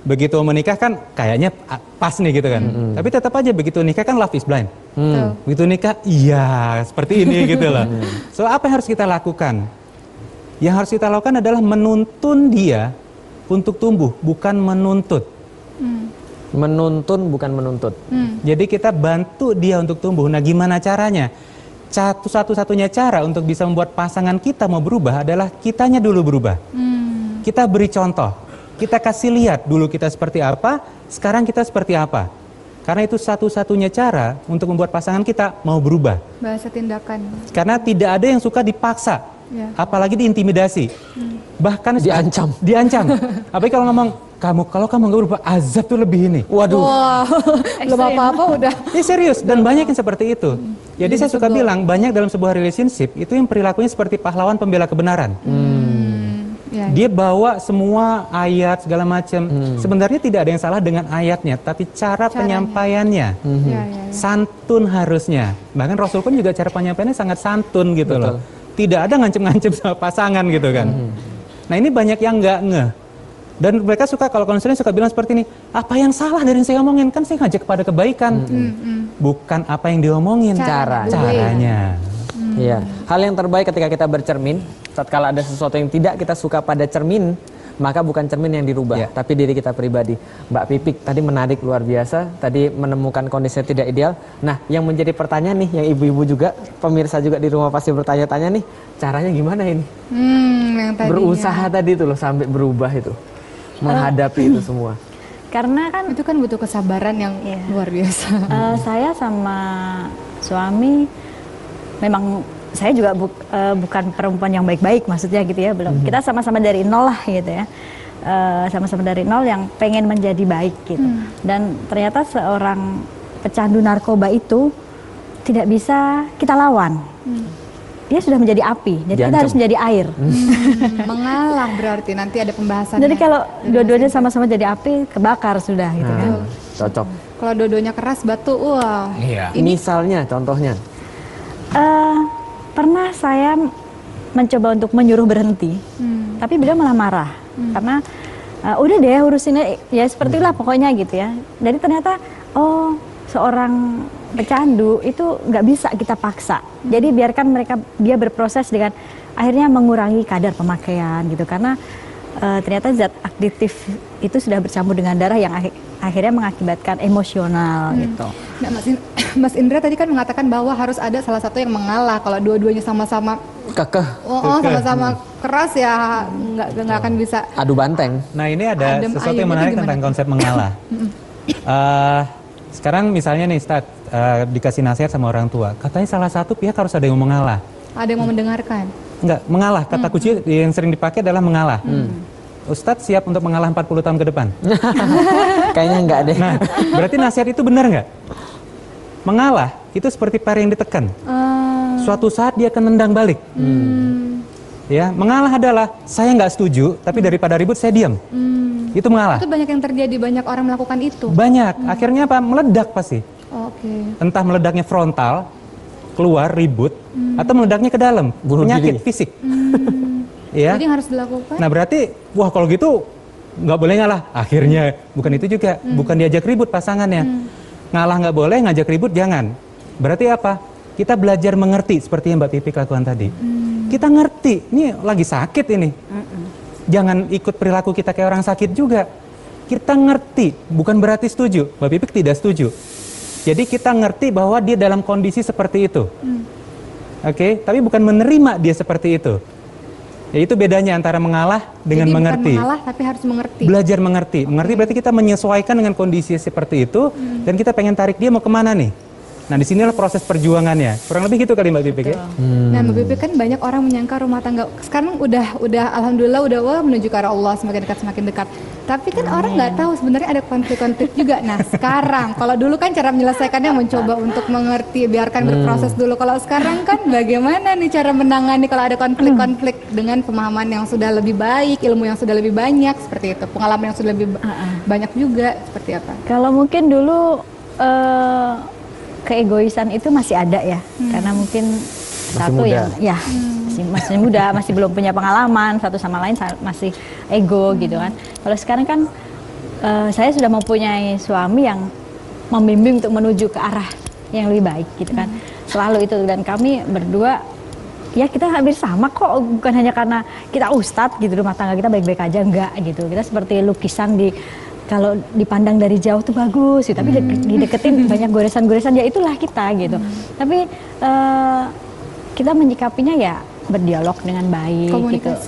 Begitu menikah kan kayaknya pas nih gitu kan. Tapi tetap aja begitu nikah kan love is blind. Begitu nikah, iya seperti ini gitu loh. So apa yang harus kita lakukan? Yang harus kita lakukan adalah menuntun dia untuk tumbuh, bukan menuntut. Menuntun bukan menuntut. Jadi kita bantu dia untuk tumbuh. Nah gimana caranya? Satu-satunya cara untuk bisa membuat pasangan kita mau berubah adalah kitanya dulu berubah. Kita beri contoh, kita kasih lihat dulu kita seperti apa, sekarang kita seperti apa. Karena itu satu-satunya cara untuk membuat pasangan kita mau berubah. Bahasa tindakan. Karena tidak ada yang suka dipaksa, apalagi diintimidasi. Bahkan diancam. Apalagi kalau ngomong, kalau kamu nggak berubah, azab tuh lebih ini. Waduh. Belum apa-apa udah. Ini serius, dan banyak yang seperti itu. Jadi saya suka bilang, banyak dalam sebuah relationship, itu yang perilakunya seperti pahlawan pembela kebenaran. Ya, Dia bawa semua ayat segala macam. Sebenarnya tidak ada yang salah dengan ayatnya, tapi cara penyampaiannya. Ya, ya, ya. Santun harusnya. Bahkan Rasul pun juga cara penyampaiannya sangat santun gitu loh. Tidak ada ngancem-ngancem sama pasangan gitu kan. Nah ini banyak yang nggak ngeh. Dan mereka suka, kalau konselor suka bilang seperti ini, apa yang salah dari yang saya omongin? Kan saya ngajak kepada kebaikan. Bukan apa yang diomongin, caranya. Iya, hal yang terbaik ketika kita bercermin, tatkala ada sesuatu yang tidak kita suka pada cermin, maka bukan cermin yang dirubah, tapi diri kita pribadi. Mbak Pipik tadi menarik luar biasa, tadi menemukan kondisi yang tidak ideal. Nah, yang menjadi pertanyaan nih, yang ibu-ibu juga, pemirsa juga di rumah pasti bertanya-tanya nih, caranya gimana ini? Yang tadinya. Berusaha tadi tuh loh, sampai berubah itu, menghadapi itu semua. Karena kan Itu kan butuh kesabaran yang luar biasa. saya sama suami memang saya juga bukan perempuan yang baik-baik, maksudnya gitu ya, belum. Kita sama-sama dari nol lah gitu ya. Sama-sama dari nol yang pengen menjadi baik gitu. Dan ternyata seorang pecandu narkoba itu tidak bisa kita lawan. Dia sudah menjadi api, jadi kita harus menjadi air. Mengalah berarti nanti ada pembahasan. Jadi kalau dua-duanya sama-sama jadi api, kebakar sudah gitu kan. Cocok. Kalau dua-duanya keras batu, wah. Iya. Misalnya, contohnya. Pernah saya mencoba untuk menyuruh berhenti, tapi beliau malah marah karena udah deh urusinnya ya seperti itulah pokoknya gitu ya. Jadi ternyata seorang pecandu itu nggak bisa kita paksa. Jadi biarkan dia berproses dengan akhirnya mengurangi kadar pemakaian gitu, karena ternyata zat aktif itu sudah bercampur dengan darah yang akhirnya mengakibatkan emosional gitu. Nah, Mas Indra tadi kan mengatakan bahwa harus ada salah satu yang mengalah. Kalau dua-duanya sama-sama Kekeh, sama-sama keras ya nggak akan bisa. adu banteng. Nah ini ada Adem sesuatu ayem yang itu menarik gimana tentang tuh? konsep mengalah. Sekarang misalnya nih Ustadz, dikasih nasihat sama orang tua, katanya salah satu pihak harus ada yang mengalah. Ada yang mau mendengarkan. Enggak, mengalah, kata kunci yang sering dipakai adalah mengalah. Ustadz siap untuk mengalah 40 tahun ke depan? Kayaknya enggak deh. Nah, berarti nasihat itu benar nggak? Mengalah, itu seperti par yang ditekan. Suatu saat dia akan nendang balik. Ya, mengalah adalah, saya nggak setuju, tapi daripada ribut saya diam. Itu mengalah. Itu banyak yang terjadi, banyak orang melakukan itu. Banyak, akhirnya apa? Meledak pasti. Oke. Entah meledaknya frontal, keluar ribut, atau meledaknya ke dalam, Bunuh penyakit diri. fisik. Ya. Jadi yang harus dilakukan. Nah berarti, wah kalau gitu nggak boleh ngalah. Akhirnya bukan itu juga, bukan diajak ribut pasangannya. Ngalah nggak boleh, ngajak ribut jangan. Berarti apa? Kita belajar mengerti seperti yang Mbak Pipik lakukan tadi. Kita ngerti, ini lagi sakit ini. Jangan ikut perilaku kita kayak orang sakit juga. Kita ngerti, bukan berarti setuju. Mbak Pipik tidak setuju. Jadi kita ngerti bahwa dia dalam kondisi seperti itu. Oke, tapi bukan menerima dia seperti itu. Ya itu bedanya antara mengalah dengan Jadi mengerti. bukan mengalah tapi harus mengerti. Belajar mengerti. Mengerti berarti kita menyesuaikan dengan kondisi seperti itu dan kita pengen tarik dia mau kemana nih. Nah disinilah proses perjuangannya. Kurang lebih gitu kali Mbak Pipik ya. Nah, Mbak Pipi kan banyak orang menyangka rumah tangga sekarang udah alhamdulillah udah menuju ke arah Allah, semakin dekat. Tapi kan orang nggak tahu sebenarnya ada konflik-konflik juga. Nah, sekarang kalau dulu kan cara menyelesaikannya mencoba untuk mengerti, biarkan berproses dulu. Kalau sekarang kan bagaimana nih cara menangani kalau ada konflik-konflik dengan pemahaman yang sudah lebih baik, ilmu yang sudah lebih banyak seperti itu, pengalaman yang sudah lebih banyak juga seperti apa? Kalau mungkin dulu keegoisan itu masih ada ya, karena mungkin satu muda. yang masih muda, masih belum punya pengalaman, satu sama lain masih ego gitu kan. Kalau sekarang kan saya sudah mempunyai suami yang membimbing untuk menuju ke arah yang lebih baik gitu kan. Selalu itu, dan kami berdua ya kita hampir sama kok, bukan hanya karena kita ustadz gitu, rumah tangga kita baik-baik aja, enggak gitu. Kita seperti lukisan kalau dipandang dari jauh tuh bagus, gitu. Tapi dideketin banyak goresan-goresan, ya itulah kita gitu. Tapi kita menyikapinya ya berdialog dengan baik,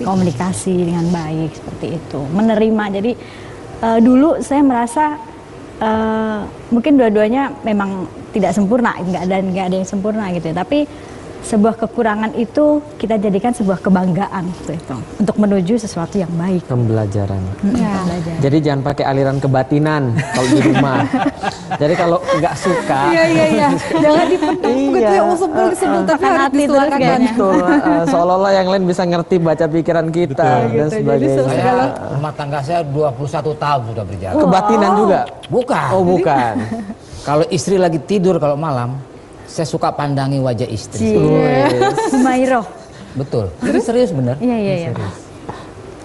komunikasi dengan baik seperti itu, menerima. Jadi dulu saya merasa mungkin dua-duanya memang tidak sempurna, nggak ada yang sempurna gitu. Tapi sebuah kekurangan itu kita jadikan sebuah kebanggaan seperti itu, untuk menuju sesuatu yang baik. Pembelajaran. Ya. Belajar. Jadi jangan pakai aliran kebatinan kalau di rumah. Jadi kalau nggak suka, Iya. Jangan dipendam gitu ya, sebel tapi Makan harus hati terus disuarakan. kayaknya. betul, seolah-olah yang lain bisa ngerti baca pikiran kita dan Gitu. Jadi sebagainya. Saya rumah tangga saya 21 tahun sudah berjalan. Kebatinan juga? Bukan. Oh bukan. Kalau istri lagi tidur kalau malam, saya suka pandangi wajah istri. Humairah. Betul. Ini serius bener. Iya.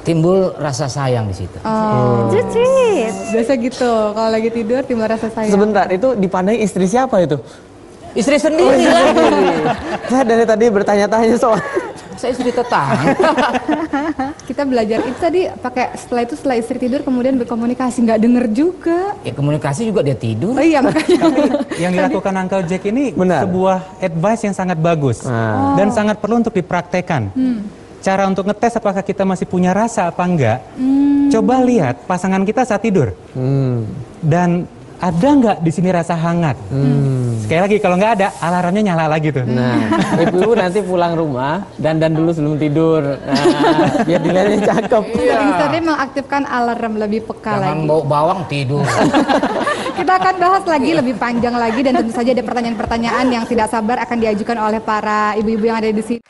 Timbul rasa sayang di situ. Cuci. Biasa gitu, kalau lagi tidur timbul rasa sayang. Sebentar, itu dipandang istri siapa itu? Istri sendiri lah. Saya dari tadi bertanya-tanya soal Saya istri tetangga. Kita belajar itu tadi pakai setelah istri tidur kemudian berkomunikasi, nggak denger juga. Ya komunikasi juga dia tidur. Oh iya makanya. Yang dilakukan Uncle Jack ini Benar. sebuah advice yang sangat bagus dan sangat perlu untuk dipraktekkan. Cara untuk ngetes apakah kita masih punya rasa apa enggak, coba lihat pasangan kita saat tidur. Dan ada nggak di sini rasa hangat? Sekali lagi kalau nggak ada, alarmnya nyala lagi tuh. Nah, ibu nanti pulang rumah dandan dulu sebelum tidur. Nah, biar dilihatnya cakep. Sering-sering mengaktifkan alarm lebih peka Jangan lagi. bau bawang tidur. Kita akan bahas lagi lebih panjang lagi dan tentu saja ada pertanyaan-pertanyaan yang tidak sabar akan diajukan oleh para ibu-ibu yang ada di sini.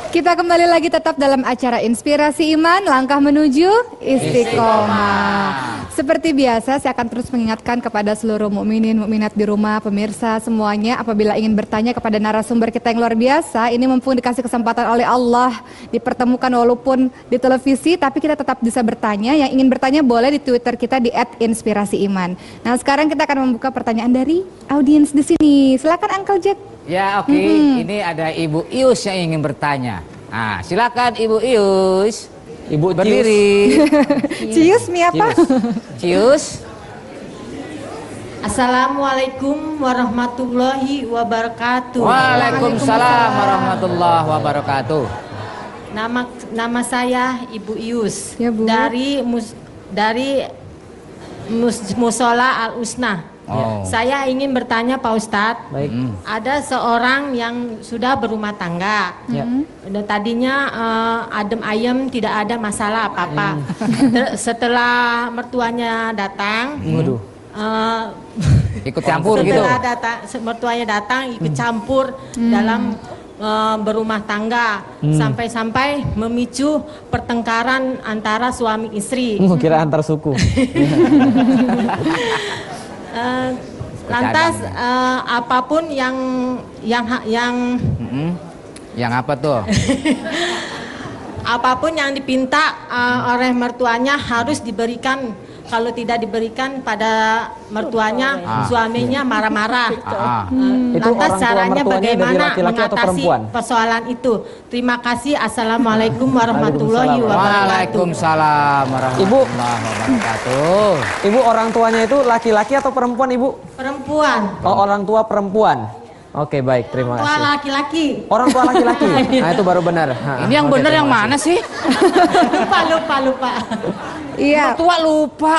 Kita kembali lagi tetap dalam acara Inspirasi Iman, langkah menuju istiqomah. Seperti biasa, saya akan terus mengingatkan kepada seluruh mukminin, mukminat di rumah, pemirsa semuanya, apabila ingin bertanya kepada narasumber kita yang luar biasa, ini mumpung dikasih kesempatan oleh Allah, dipertemukan walaupun di televisi, tapi kita tetap bisa bertanya. Yang ingin bertanya boleh di Twitter kita di @inspirasiiman. Nah, sekarang kita akan membuka pertanyaan dari audiens di sini. Silakan Uncle Jack. Ya oke, ini ada Ibu Ius yang ingin bertanya. Nah, silakan Ibu Ius. Ibu Berdiri. Cius mi apa? Cius. Assalamualaikum warahmatullahi wabarakatuh. Waalaikumsalam warahmatullahi wabarakatuh. Nama saya Ibu Ius Ya, Bu. dari Musola Al Usna. Oh. Saya ingin bertanya Pak Ustadz. Baik. Ada seorang yang sudah berumah tangga. Ya. Dan tadinya adem ayem, tidak ada masalah apa-apa. Setelah mertuanya datang, Waduh. Ikut campur gitu. setelah mertuanya datang ikut campur dalam berumah tangga, sampai-sampai memicu pertengkaran antara suami istri. Kira antar suku. Lantas apapun yang Yang apa tuh? apapun yang dipinta oleh mertuanya harus diberikan. Kalau tidak diberikan pada mertuanya, suaminya marah-marah. Itu Lantas orang tua caranya mertuanya dari bagaimana laki-laki atau mengatasi perempuan? persoalan itu? Terima kasih. Assalamualaikum warahmatullahi wabarakatuh. Waalaikumsalam warahmatullahi wabarakatuh. Ibu orang tuanya itu laki-laki atau perempuan, Ibu? Perempuan. Oh, orang tua perempuan. Oke, baik, terima Tua kasih. laki-laki. Orang tua laki-laki. Nah, itu baru benar. Ha, Ini yang oke, bener yang terima mana sih? lupa. Iya, Tua lupa.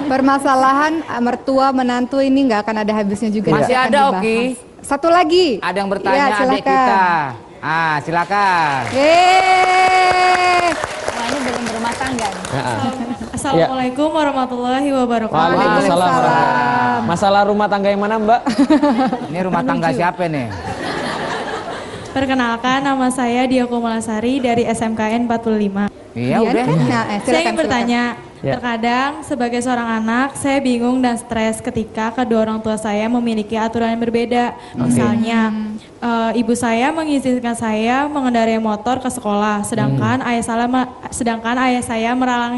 permasalahan mertua menantu ini nggak akan ada habisnya juga. Masih Akan ada, dibahas. Oki. Satu lagi. Ada yang bertanya Iya, adik silakan. kita. Silakan. Yeay. Semuanya belum berumah tangga. Assalamualaikum warahmatullahi wabarakatuh. Waalaikumsalam. warahmatullahi. Masalah rumah tangga yang mana, Mbak? Ini rumah tangga siapa nih? Perkenalkan, nama saya Dia Komalasari dari SMKN 45. Iya udah. Nah, Saya silakan, ingin bertanya, Ya. terkadang sebagai seorang anak, saya bingung dan stres ketika kedua orang tua saya memiliki aturan yang berbeda. Misalnya, ibu saya mengizinkan saya mengendarai motor ke sekolah, sedangkan ayah saya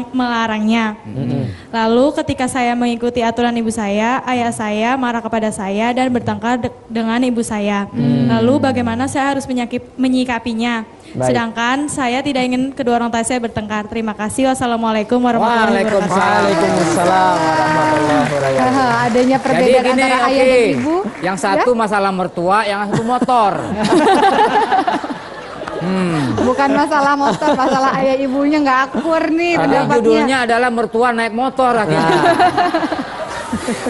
melarangnya. Lalu ketika saya mengikuti aturan ibu saya, ayah saya marah kepada saya dan bertengkar dengan ibu saya. Lalu bagaimana saya harus menyikapinya? Baik. Sedangkan saya tidak ingin kedua orang tua saya bertengkar. Terima kasih. Wassalamualaikum warahmatullahi wabarakatuh. Waalaikumsalam warahmatullahi wabarakatuh. Adanya perbedaan antara ayah dan ibu. Yang satu masalah mertua, yang satu motor. Bukan masalah motor, masalah ayah ibunya nggak akur nih Tapi pendapatnya. judulnya adalah mertua naik motor akhirnya.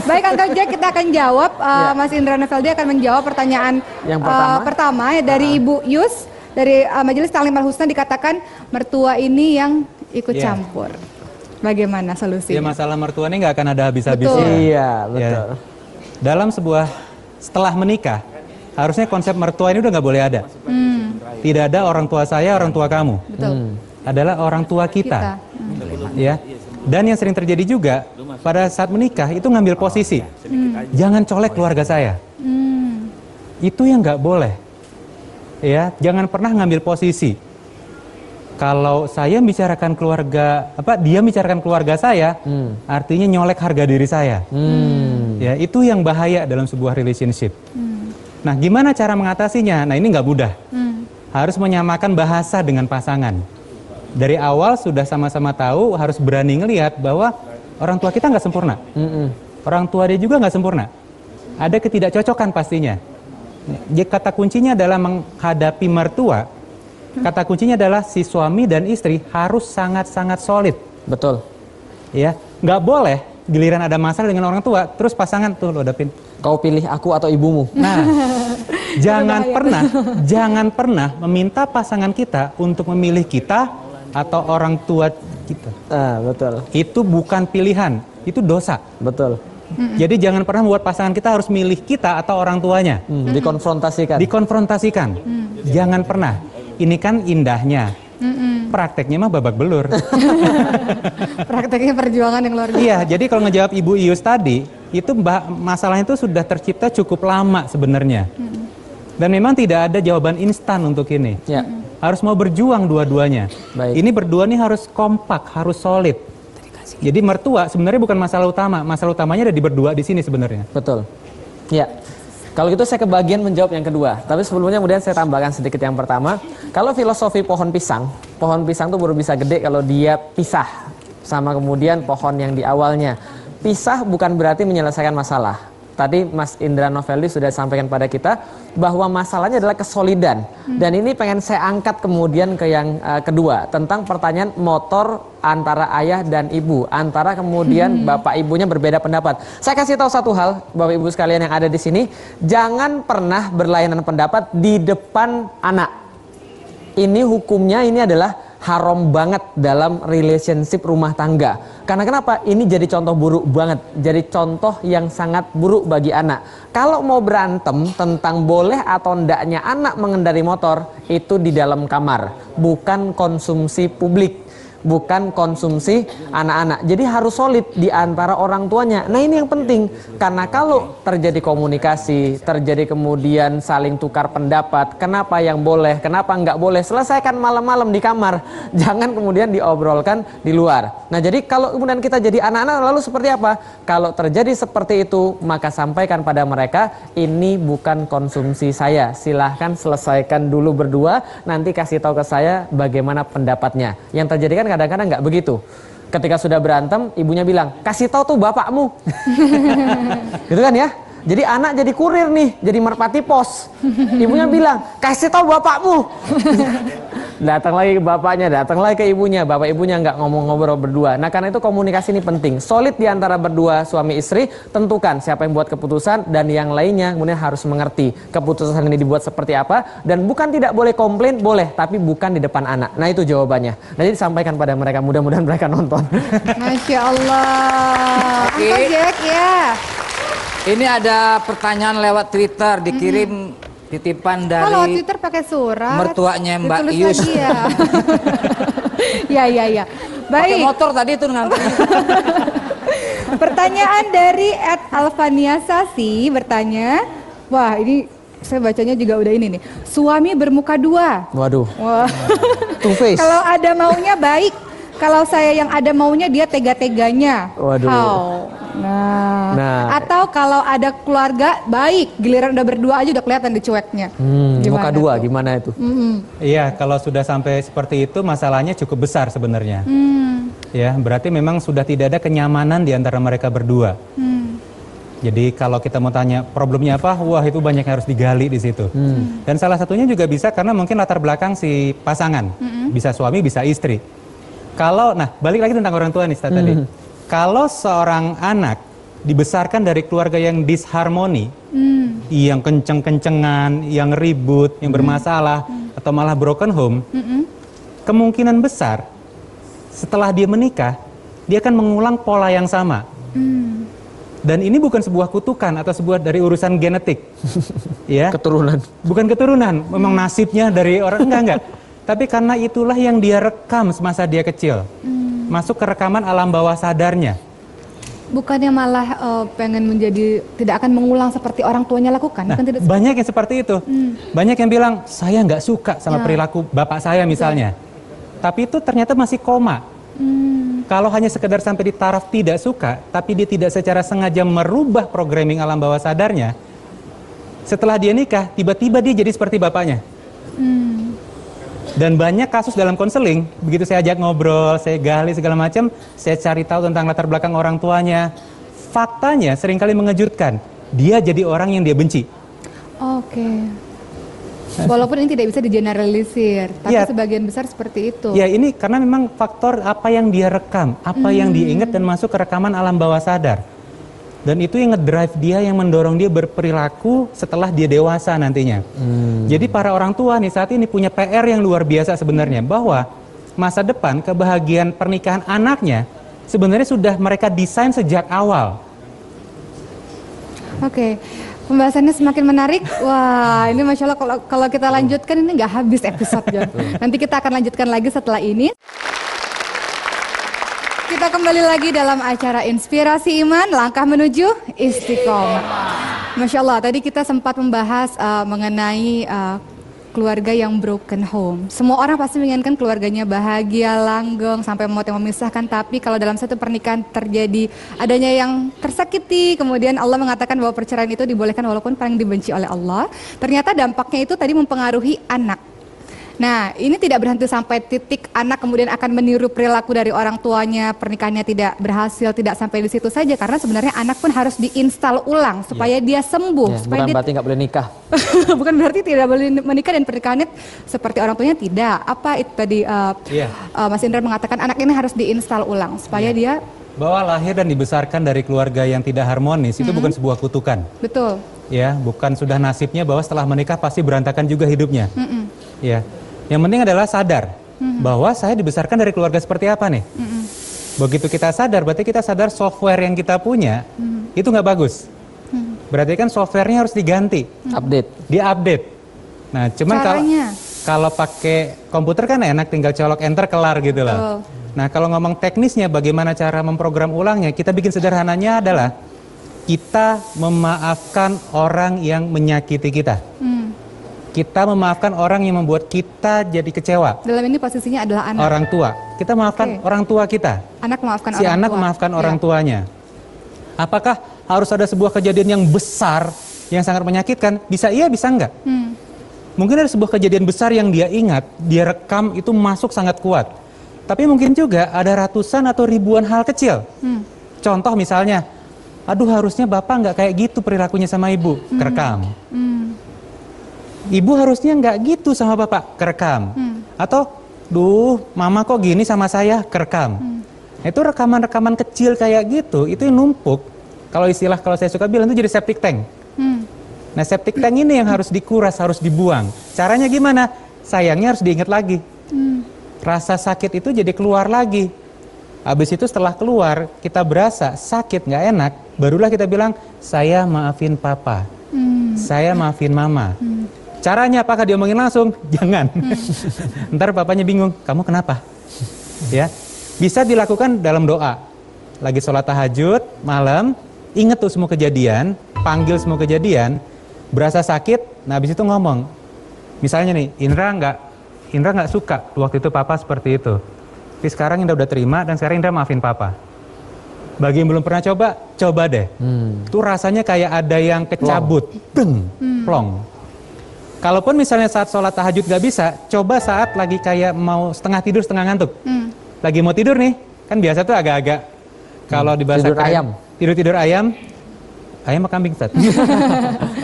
Baik, Uncle Jack, kita akan jawab. Mas Indra Noveldi akan menjawab pertanyaan Yang pertama ya, dari Ibu Yus. Dari Majelis Ta'lim Al-Husna dikatakan mertua ini yang ikut campur. Bagaimana solusinya? Ya, masalah mertua ini nggak akan ada habis-habisnya. Betul. Iya, betul. Dalam setelah menikah, harusnya konsep mertua ini udah nggak boleh ada. Tidak ada orang tua saya, orang tua kamu. Betul. Adalah orang tua kita. Ya. Dan yang sering terjadi juga pada saat menikah itu ngambil posisi. Jangan colek keluarga saya. Itu yang nggak boleh. Ya, jangan pernah ngambil posisi. Kalau saya bicarakan keluarga, dia bicarakan keluarga saya, artinya nyolek harga diri saya. Ya, itu yang bahaya dalam sebuah relationship. Nah, gimana cara mengatasinya? Nah, ini nggak mudah. Harus menyamakan bahasa dengan pasangan. Dari awal sudah sama-sama tahu, harus berani ngelihat bahwa orang tua kita nggak sempurna. Orang tua dia juga nggak sempurna. Ada ketidakcocokan pastinya. Kata kuncinya adalah menghadapi mertua. Kata kuncinya adalah si suami dan istri harus sangat-sangat solid. Betul. Ya, nggak boleh giliran ada masalah dengan orang tua, terus pasangan tuh lo hadapin. Kau pilih aku atau ibumu. Nah, jangan pernah meminta pasangan kita untuk memilih kita atau orang tua kita. Betul. Itu bukan pilihan, itu dosa. Betul. Jadi jangan pernah membuat pasangan kita harus milih kita atau orang tuanya. Dikonfrontasikan. Dikonfrontasikan. Jangan pernah. Ini kan indahnya. Prakteknya mah babak belur. Prakteknya perjuangan yang luar biasa. Iya, jadi kalau ngejawab Ibu Ius tadi, itu masalahnya itu sudah tercipta cukup lama sebenarnya. Dan memang tidak ada jawaban instan untuk ini. Ya. Harus mau berjuang dua-duanya. Baik. Ini berdua nih harus kompak, harus solid. Jadi mertua sebenarnya bukan masalah utama. Masalah utamanya ada di berdua di sini sebenarnya. Betul. Ya. Kalau gitu saya kebagian menjawab yang kedua. Tapi sebelumnya kemudian saya tambahkan sedikit yang pertama. Kalau filosofi pohon pisang tuh baru bisa gede kalau dia pisah sama kemudian pohon yang di awalnya. Pisah bukan berarti menyelesaikan masalah. Tadi Mas Indra Noveldi sudah sampaikan pada kita bahwa masalahnya adalah kesolidan. Dan ini pengen saya angkat kemudian ke yang kedua, tentang pertanyaan motor antara ayah dan ibu, antara kemudian bapak ibunya berbeda pendapat. Saya kasih tahu satu hal, Bapak Ibu sekalian yang ada di sini, jangan pernah berlainan pendapat di depan anak. Ini hukumnya ini adalah haram banget dalam relationship rumah tangga. Karena kenapa? Ini jadi contoh buruk banget. Jadi contoh yang sangat buruk bagi anak. Kalau mau berantem tentang boleh atau ndaknya anak mengendari motor, itu di dalam kamar. Bukan konsumsi publik. Bukan konsumsi anak-anak. Jadi harus solid di antara orang tuanya. Nah, ini yang penting. Karena kalau terjadi komunikasi, terjadi kemudian saling tukar pendapat, kenapa yang boleh, kenapa nggak boleh, selesaikan malam-malam di kamar. Jangan kemudian diobrolkan di luar. Nah, jadi kalau kemudian kita jadi anak-anak, lalu seperti apa? Kalau terjadi seperti itu, maka sampaikan pada mereka, ini bukan konsumsi saya. Silahkan selesaikan dulu berdua, nanti kasih tahu ke saya bagaimana pendapatnya. Yang terjadi kan kadang-kadang nggak begitu. Ketika sudah berantem, ibunya bilang, kasih tahu tuh bapakmu. Gitu kan ya? Jadi anak jadi kurir nih, jadi merpati pos. Ibunya bilang, kasih tahu bapakmu. Datang lagi ke bapaknya, datang lagi ke ibunya. Bapak ibunya nggak ngomong-ngobrol berdua. Nah, karena itu komunikasi ini penting. Solid di antara berdua suami istri, tentukan siapa yang buat keputusan dan yang lainnya kemudian harus mengerti keputusan ini dibuat seperti apa. Dan bukan tidak boleh komplain, boleh, tapi bukan di depan anak. Nah, itu jawabannya. Nah, jadi sampaikan pada mereka, mudah-mudahan mereka nonton. Masya Allah. Uncle Jack, ya. Ini ada pertanyaan lewat Twitter dikirim titipan dari Kalau Twitter pakai surat. mertuanya Mbak ditulis Ius. lagi ya. Ya. Pakai Baik. motor tadi itu nganter. Pertanyaan dari @Alvania Sasi bertanya, wah ini saya bacanya juga udah ini nih. Suami bermuka dua. Waduh. Wah. Two face. Kalau ada maunya baik. Kalau saya yang ada maunya dia tega-teganya. Waduh. How? Nah. Atau kalau ada keluarga baik, giliran udah berdua aja udah kelihatan dicueknya. Muka dua gimana itu? Iya, kalau sudah sampai seperti itu masalahnya cukup besar sebenarnya. Ya, berarti memang sudah tidak ada kenyamanan di antara mereka berdua. Jadi kalau kita mau tanya problemnya apa, wah itu banyak yang harus digali di situ. Dan salah satunya juga bisa karena mungkin latar belakang si pasangan, bisa suami, bisa istri. Kalau, nah balik lagi tentang orang tua nih tadi. Kalau seorang anak dibesarkan dari keluarga yang disharmoni, yang kenceng-kencengan, yang ribut, yang bermasalah, atau malah broken home, kemungkinan besar setelah dia menikah, dia akan mengulang pola yang sama. Dan ini bukan sebuah kutukan atau sebuah dari urusan genetik, ya. Keturunan. Bukan keturunan, memang nasibnya dari orang, enggak. Tapi karena itulah yang dia rekam semasa dia kecil, masuk ke rekaman alam bawah sadarnya. Bukannya malah pengen menjadi tidak akan mengulang seperti orang tuanya lakukan? Nah, Bukan tidak banyak yang seperti itu. Banyak yang bilang, saya nggak suka sama perilaku bapak saya misalnya. Tapi itu ternyata masih koma. Kalau hanya sekedar sampai di taraf tidak suka, tapi dia tidak secara sengaja merubah programming alam bawah sadarnya, setelah dia nikah, tiba-tiba dia jadi seperti bapaknya. Dan banyak kasus dalam konseling, begitu saya ajak ngobrol, saya gali segala macam, saya cari tahu tentang latar belakang orang tuanya, faktanya seringkali mengejutkan. Dia jadi orang yang dia benci. Oke. Walaupun ini tidak bisa digeneralisir, tapi Ya. sebagian besar seperti itu. Ya, ini karena memang faktor apa yang dia rekam, apa yang dia ingat dan masuk ke rekaman alam bawah sadar. Dan itu yang ngedrive dia, yang mendorong dia berperilaku setelah dia dewasa nantinya. Jadi para orang tua nih saat ini punya PR yang luar biasa sebenarnya, bahwa masa depan kebahagiaan pernikahan anaknya sebenarnya sudah mereka desain sejak awal. Oke. Pembahasannya semakin menarik. Wah, ini Masya Allah kalau kita lanjutkan ini nggak habis episode, John. Nanti kita akan lanjutkan lagi setelah ini. Kita kembali lagi dalam acara Inspirasi Iman, langkah menuju istiqomah. Masya Allah, tadi kita sempat membahas mengenai keluarga yang broken home. Semua orang pasti menginginkan keluarganya bahagia, langgeng, sampai maut yang memisahkan. Tapi kalau dalam satu pernikahan terjadi adanya yang tersakiti, kemudian Allah mengatakan bahwa perceraian itu dibolehkan walaupun paling dibenci oleh Allah. Ternyata dampaknya itu tadi mempengaruhi anak. Nah, ini tidak berhenti sampai titik anak kemudian akan meniru perilaku dari orang tuanya, pernikahannya tidak berhasil, tidak sampai di situ saja, karena sebenarnya anak pun harus diinstal ulang supaya dia sembuh. Ya, supaya bukan dia berarti nggak boleh nikah. bukan berarti tidak boleh menikah dan pernikahannya seperti orang tuanya tidak. Apa itu tadi Mas Indra mengatakan anak ini harus diinstal ulang supaya dia Bahwa lahir dan dibesarkan dari keluarga yang tidak harmonis itu bukan sebuah kutukan. betul. Ya, bukan sudah nasibnya bahwa setelah menikah pasti berantakan juga hidupnya. Ya. Yang penting adalah sadar bahwa saya dibesarkan dari keluarga seperti apa nih. Begitu kita sadar, berarti kita sadar software yang kita punya itu nggak bagus. Berarti kan softwarenya harus diganti, Update. diupdate. Nah, cuman Caranya? kalau pakai komputer kan enak, tinggal colok enter kelar gitu loh. Nah, kalau ngomong teknisnya bagaimana cara memprogram ulangnya, kita bikin sederhananya adalah kita memaafkan orang yang menyakiti kita. Kita memaafkan orang yang membuat kita jadi kecewa. Dalam ini posisinya adalah anak. Orang tua. Kita maafkan orang tua kita. Anak memaafkan Si orang anak tua. memaafkan Ya. orang tuanya. Apakah harus ada sebuah kejadian yang besar, yang sangat menyakitkan? Bisa iya, bisa enggak? Mungkin ada sebuah kejadian besar yang dia ingat, dia rekam, itu masuk sangat kuat. Tapi mungkin juga ada ratusan atau ribuan hal kecil. Contoh misalnya, aduh harusnya bapak nggak kayak gitu perilakunya sama ibu, kerekam. Ibu harusnya nggak gitu sama bapak, kerekam. Atau, duh mama kok gini sama saya, kerekam. Itu rekaman-rekaman kecil kayak gitu, itu yang numpuk. Kalau istilah, kalau saya suka bilang itu jadi septic tank. Nah, septic tank ini yang harus dikuras, harus dibuang. Caranya gimana? Sayangnya harus diingat lagi. Rasa sakit itu jadi keluar lagi. Habis itu setelah keluar, kita berasa sakit, nggak enak, barulah kita bilang, saya maafin papa, saya maafin mama. Caranya apakah diomongin langsung? Jangan. Ntar papanya bingung, kamu kenapa? Ya, bisa dilakukan dalam doa. Lagi sholat tahajud, malam, inget tuh semua kejadian, panggil semua kejadian, berasa sakit, nah habis itu ngomong. Misalnya nih, Indra nggak suka waktu itu papa seperti itu. Tapi sekarang Indra udah terima dan sekarang Indra maafin papa. Bagi yang belum pernah coba, coba deh. Tuh rasanya kayak ada yang kecabut, deng, plong. Kalaupun misalnya saat sholat tahajud gak bisa, coba saat lagi kayak mau setengah tidur, setengah ngantuk. Lagi mau tidur nih, kan biasa tuh agak-agak, kalau di bahasa Tidur keren, ayam. Tidur ayam apa kambing, Ustaz?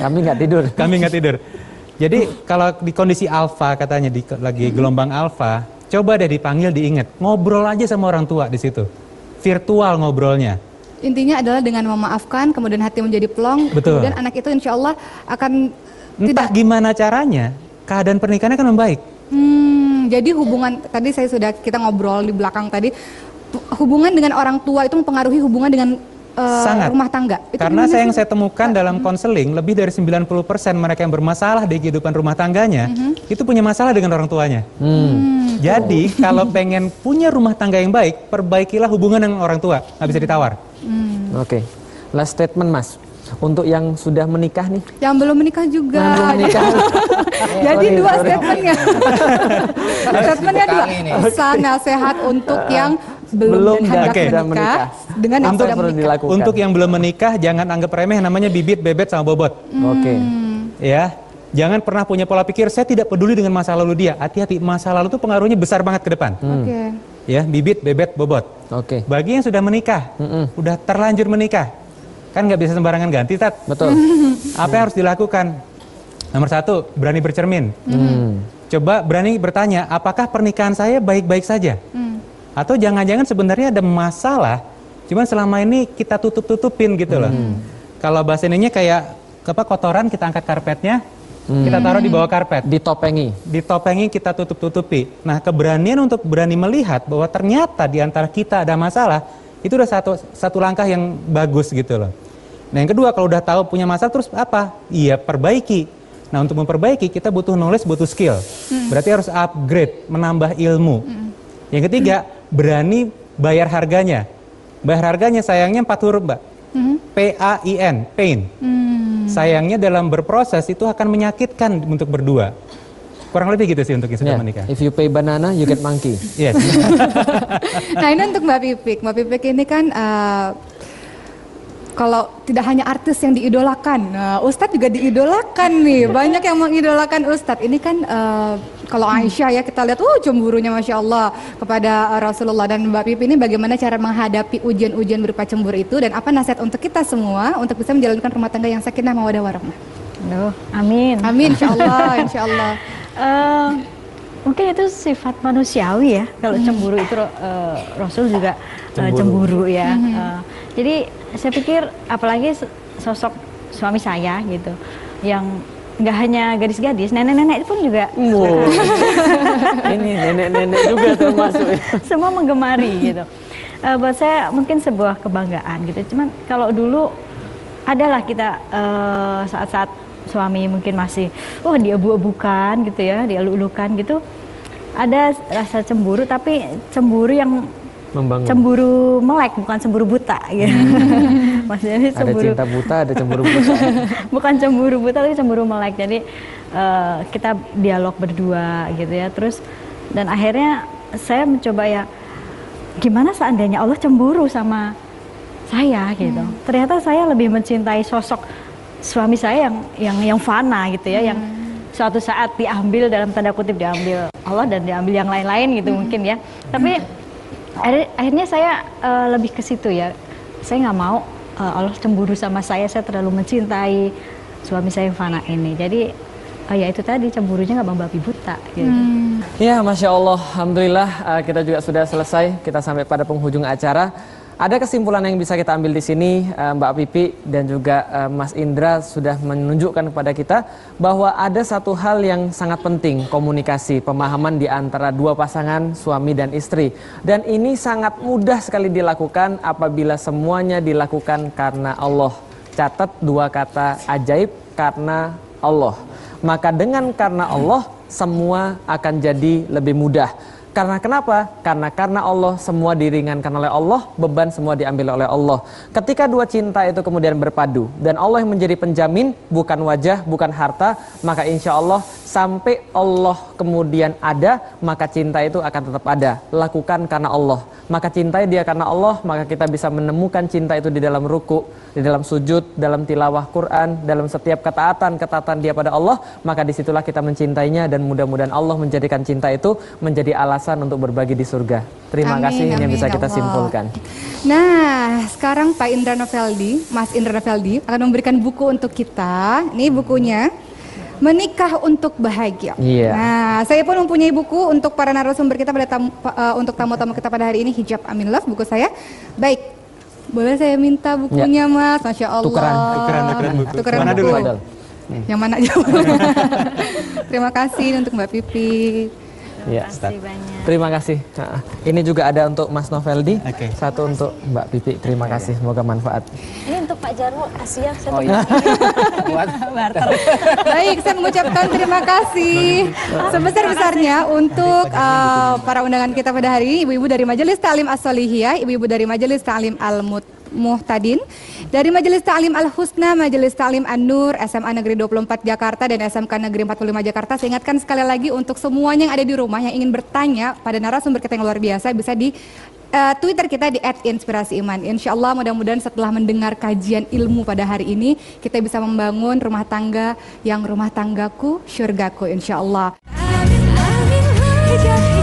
Kami nggak tidur. Kami nggak tidur. Jadi kalau di kondisi alfa katanya, lagi gelombang alfa, coba deh dipanggil, diingat, ngobrol aja sama orang tua di situ, virtual ngobrolnya. Intinya adalah dengan memaafkan, kemudian hati menjadi plong, Betul. kemudian anak itu insya Allah akan Entah gimana caranya, keadaan pernikahannya akan membaik. Jadi hubungan tadi kita ngobrol di belakang tadi, hubungan dengan orang tua itu mempengaruhi hubungan dengan Sangat. rumah tangga. Itu Karena gimana sih? saya temukan dalam konseling, lebih dari 90% mereka yang bermasalah di kehidupan rumah tangganya, itu punya masalah dengan orang tuanya. Jadi kalau pengen punya rumah tangga yang baik, perbaikilah hubungan dengan orang tua, nggak bisa ditawar. Oke. Last statement Mas. Untuk yang sudah menikah nih. Yang belum menikah juga. Yang belum menikah. Jadi Sorry, dua sorry. statementnya. Statementnya dua. Pesan nasihat untuk yang belum hendak Oke. menikah dengan yang Untuk sudah perlu menikah. dilakukan. Untuk yang belum menikah, jangan anggap remeh yang namanya bibit, bebet, sama bobot. Oke. Ya, jangan pernah punya pola pikir saya tidak peduli dengan masa lalu dia. Hati-hati, masa lalu itu pengaruhnya besar banget ke depan. Oke. Ya, bibit, bebet, bobot. Oke. Bagi yang sudah menikah, udah terlanjur menikah, kan nggak bisa sembarangan ganti, Tat. Betul. Apa yang harus dilakukan? Nomor satu, berani bercermin. Coba berani bertanya, apakah pernikahan saya baik-baik saja? Atau jangan-jangan sebenarnya ada masalah, cuman selama ini kita tutup-tutupin gitu loh. Kalau bahasa ininya kayak kotoran, kita angkat karpetnya, kita taruh di bawah karpet. Ditopengi. Ditopengi, kita tutup-tutupi. Nah, keberanian untuk berani melihat bahwa ternyata di antara kita ada masalah, itu udah satu langkah yang bagus gitu loh. Nah, yang kedua, kalau udah tahu punya masalah, terus apa? Iya, perbaiki. Nah, untuk memperbaiki, kita butuh knowledge, butuh skill. Berarti harus upgrade, menambah ilmu. Yang ketiga, berani bayar harganya. Bayar harganya sayangnya 4 huruf, Mbak. P-A-I-N, pain. Sayangnya dalam berproses itu akan menyakitkan untuk berdua. Kurang lebih gitu sih untuk yang sudah Yeah. menikah. If you pay banana, you get monkey. Yes. Nah ini untuk Mbak Pipik. Mbak Pipik ini kan kalau tidak hanya artis yang diidolakan, Ustadz juga diidolakan nih. Banyak yang mengidolakan Ustadz. Ini kan kalau Aisyah ya kita lihat, cemburunya Masya Allah kepada Rasulullah. Dan Mbak Pipik ini bagaimana cara menghadapi ujian-ujian berupa cemburu itu, dan apa nasihat untuk kita semua untuk bisa menjalankan rumah tangga yang sakinah mawaddah warahmah. Aduh, amin. Amin, insya Allah, insya Allah. Mungkin itu sifat manusiawi ya. Kalau cemburu itu Rasul juga cemburu ya. Jadi saya pikir apalagi sosok suami saya gitu, yang nggak hanya gadis-gadis, nenek-nenek pun juga. Ini nenek-nenek juga termasuk. Semua menggemari gitu. Buat saya mungkin sebuah kebanggaan gitu. Cuman kalau dulu adalah kita saat-saat suami mungkin masih diabu-abukan gitu ya, dialu-alukan gitu, ada rasa cemburu, tapi cemburu yang Membangun. cemburu melek, bukan cemburu buta gitu. Maksudnya ini Ada cemburu, cinta buta, ada cemburu buta. bukan cemburu buta tapi cemburu melek. Jadi kita dialog berdua gitu ya. Terus dan akhirnya saya mencoba ya, gimana seandainya Allah cemburu sama saya gitu. Ternyata saya lebih mencintai sosok suami saya yang fana gitu ya, yang suatu saat diambil, dalam tanda kutip diambil Allah dan diambil yang lain-lain gitu mungkin ya. Tapi akhirnya saya lebih ke situ ya. Saya nggak mau Allah cemburu sama saya terlalu mencintai suami saya yang fana ini. Jadi ya itu tadi, cemburunya nggak membabi buta gitu. Ya, Masya Allah, Alhamdulillah kita juga sudah selesai. Kita sampai pada penghujung acara. Ada kesimpulan yang bisa kita ambil di sini, Mbak Pipi dan juga Mas Indra sudah menunjukkan kepada kita bahwa ada satu hal yang sangat penting, komunikasi, pemahaman di antara dua pasangan suami dan istri. Dan ini sangat mudah sekali dilakukan apabila semuanya dilakukan karena Allah. Catat dua kata ajaib, karena Allah. Maka dengan karena Allah, semua akan jadi lebih mudah. Karena kenapa? Karena Allah semua diringankan oleh Allah, beban semua diambil oleh Allah. Ketika dua cinta itu kemudian berpadu dan Allah yang menjadi penjamin, bukan wajah, bukan harta, maka insya Allah sampai Allah kemudian ada, maka cinta itu akan tetap ada. Lakukan karena Allah. Maka cintai dia karena Allah, maka kita bisa menemukan cinta itu di dalam ruku, di dalam sujud, dalam tilawah Quran, dalam setiap ketaatan dia pada Allah. Maka disitulah kita mencintainya, dan mudah-mudahan Allah menjadikan cinta itu menjadi alasan untuk berbagi di surga. Terima kasih, ini yang bisa kita simpulkan. Nah, sekarang Pak Indra Noveldi, Mas Indra Noveldi akan memberikan buku untuk kita. Ini bukunya, Menikah untuk Bahagia. Iya. Nah, saya pun mempunyai buku untuk para narasumber kita pada untuk tamu-tamu kita pada hari ini, Hijab Amin Love, buku saya. Baik, Boleh saya minta bukunya Mas? Masya Allah. Tukeran buku. Tukeran Mana buku. dulu? Fadal. Yang mana aja? Terima kasih untuk Mbak Pipi. Ya. Terima kasih banyak. Terima kasih. Ini juga ada untuk Mas Noveldi, Oke. satu untuk Mbak Pipi. Terima kasih, semoga manfaat. Ini untuk Pak Jarwo, kasih ya. Oh iya. Buat Baik, saya mengucapkan terima kasih sebesar-besarnya untuk para undangan kita pada hari ini, ibu-ibu dari Majelis Ta'lim As-Solihiyah, ibu-ibu dari Majelis Ta'lim Al-Muhtadin, dari Majelis Ta'lim Al-Husna, Majelis Ta'lim An-Nur, SMA Negeri 24 Jakarta, dan SMK Negeri 45 Jakarta. Saya ingatkan sekali lagi untuk semuanya yang ada di rumah yang ingin bertanya pada narasumber kita yang luar biasa, bisa di Twitter kita di @inspirasiiman. Insya Allah mudah-mudahan setelah mendengar kajian ilmu pada hari ini, kita bisa membangun rumah tangga yang rumah tanggaku, syurgaku insya Allah. Amin, amin,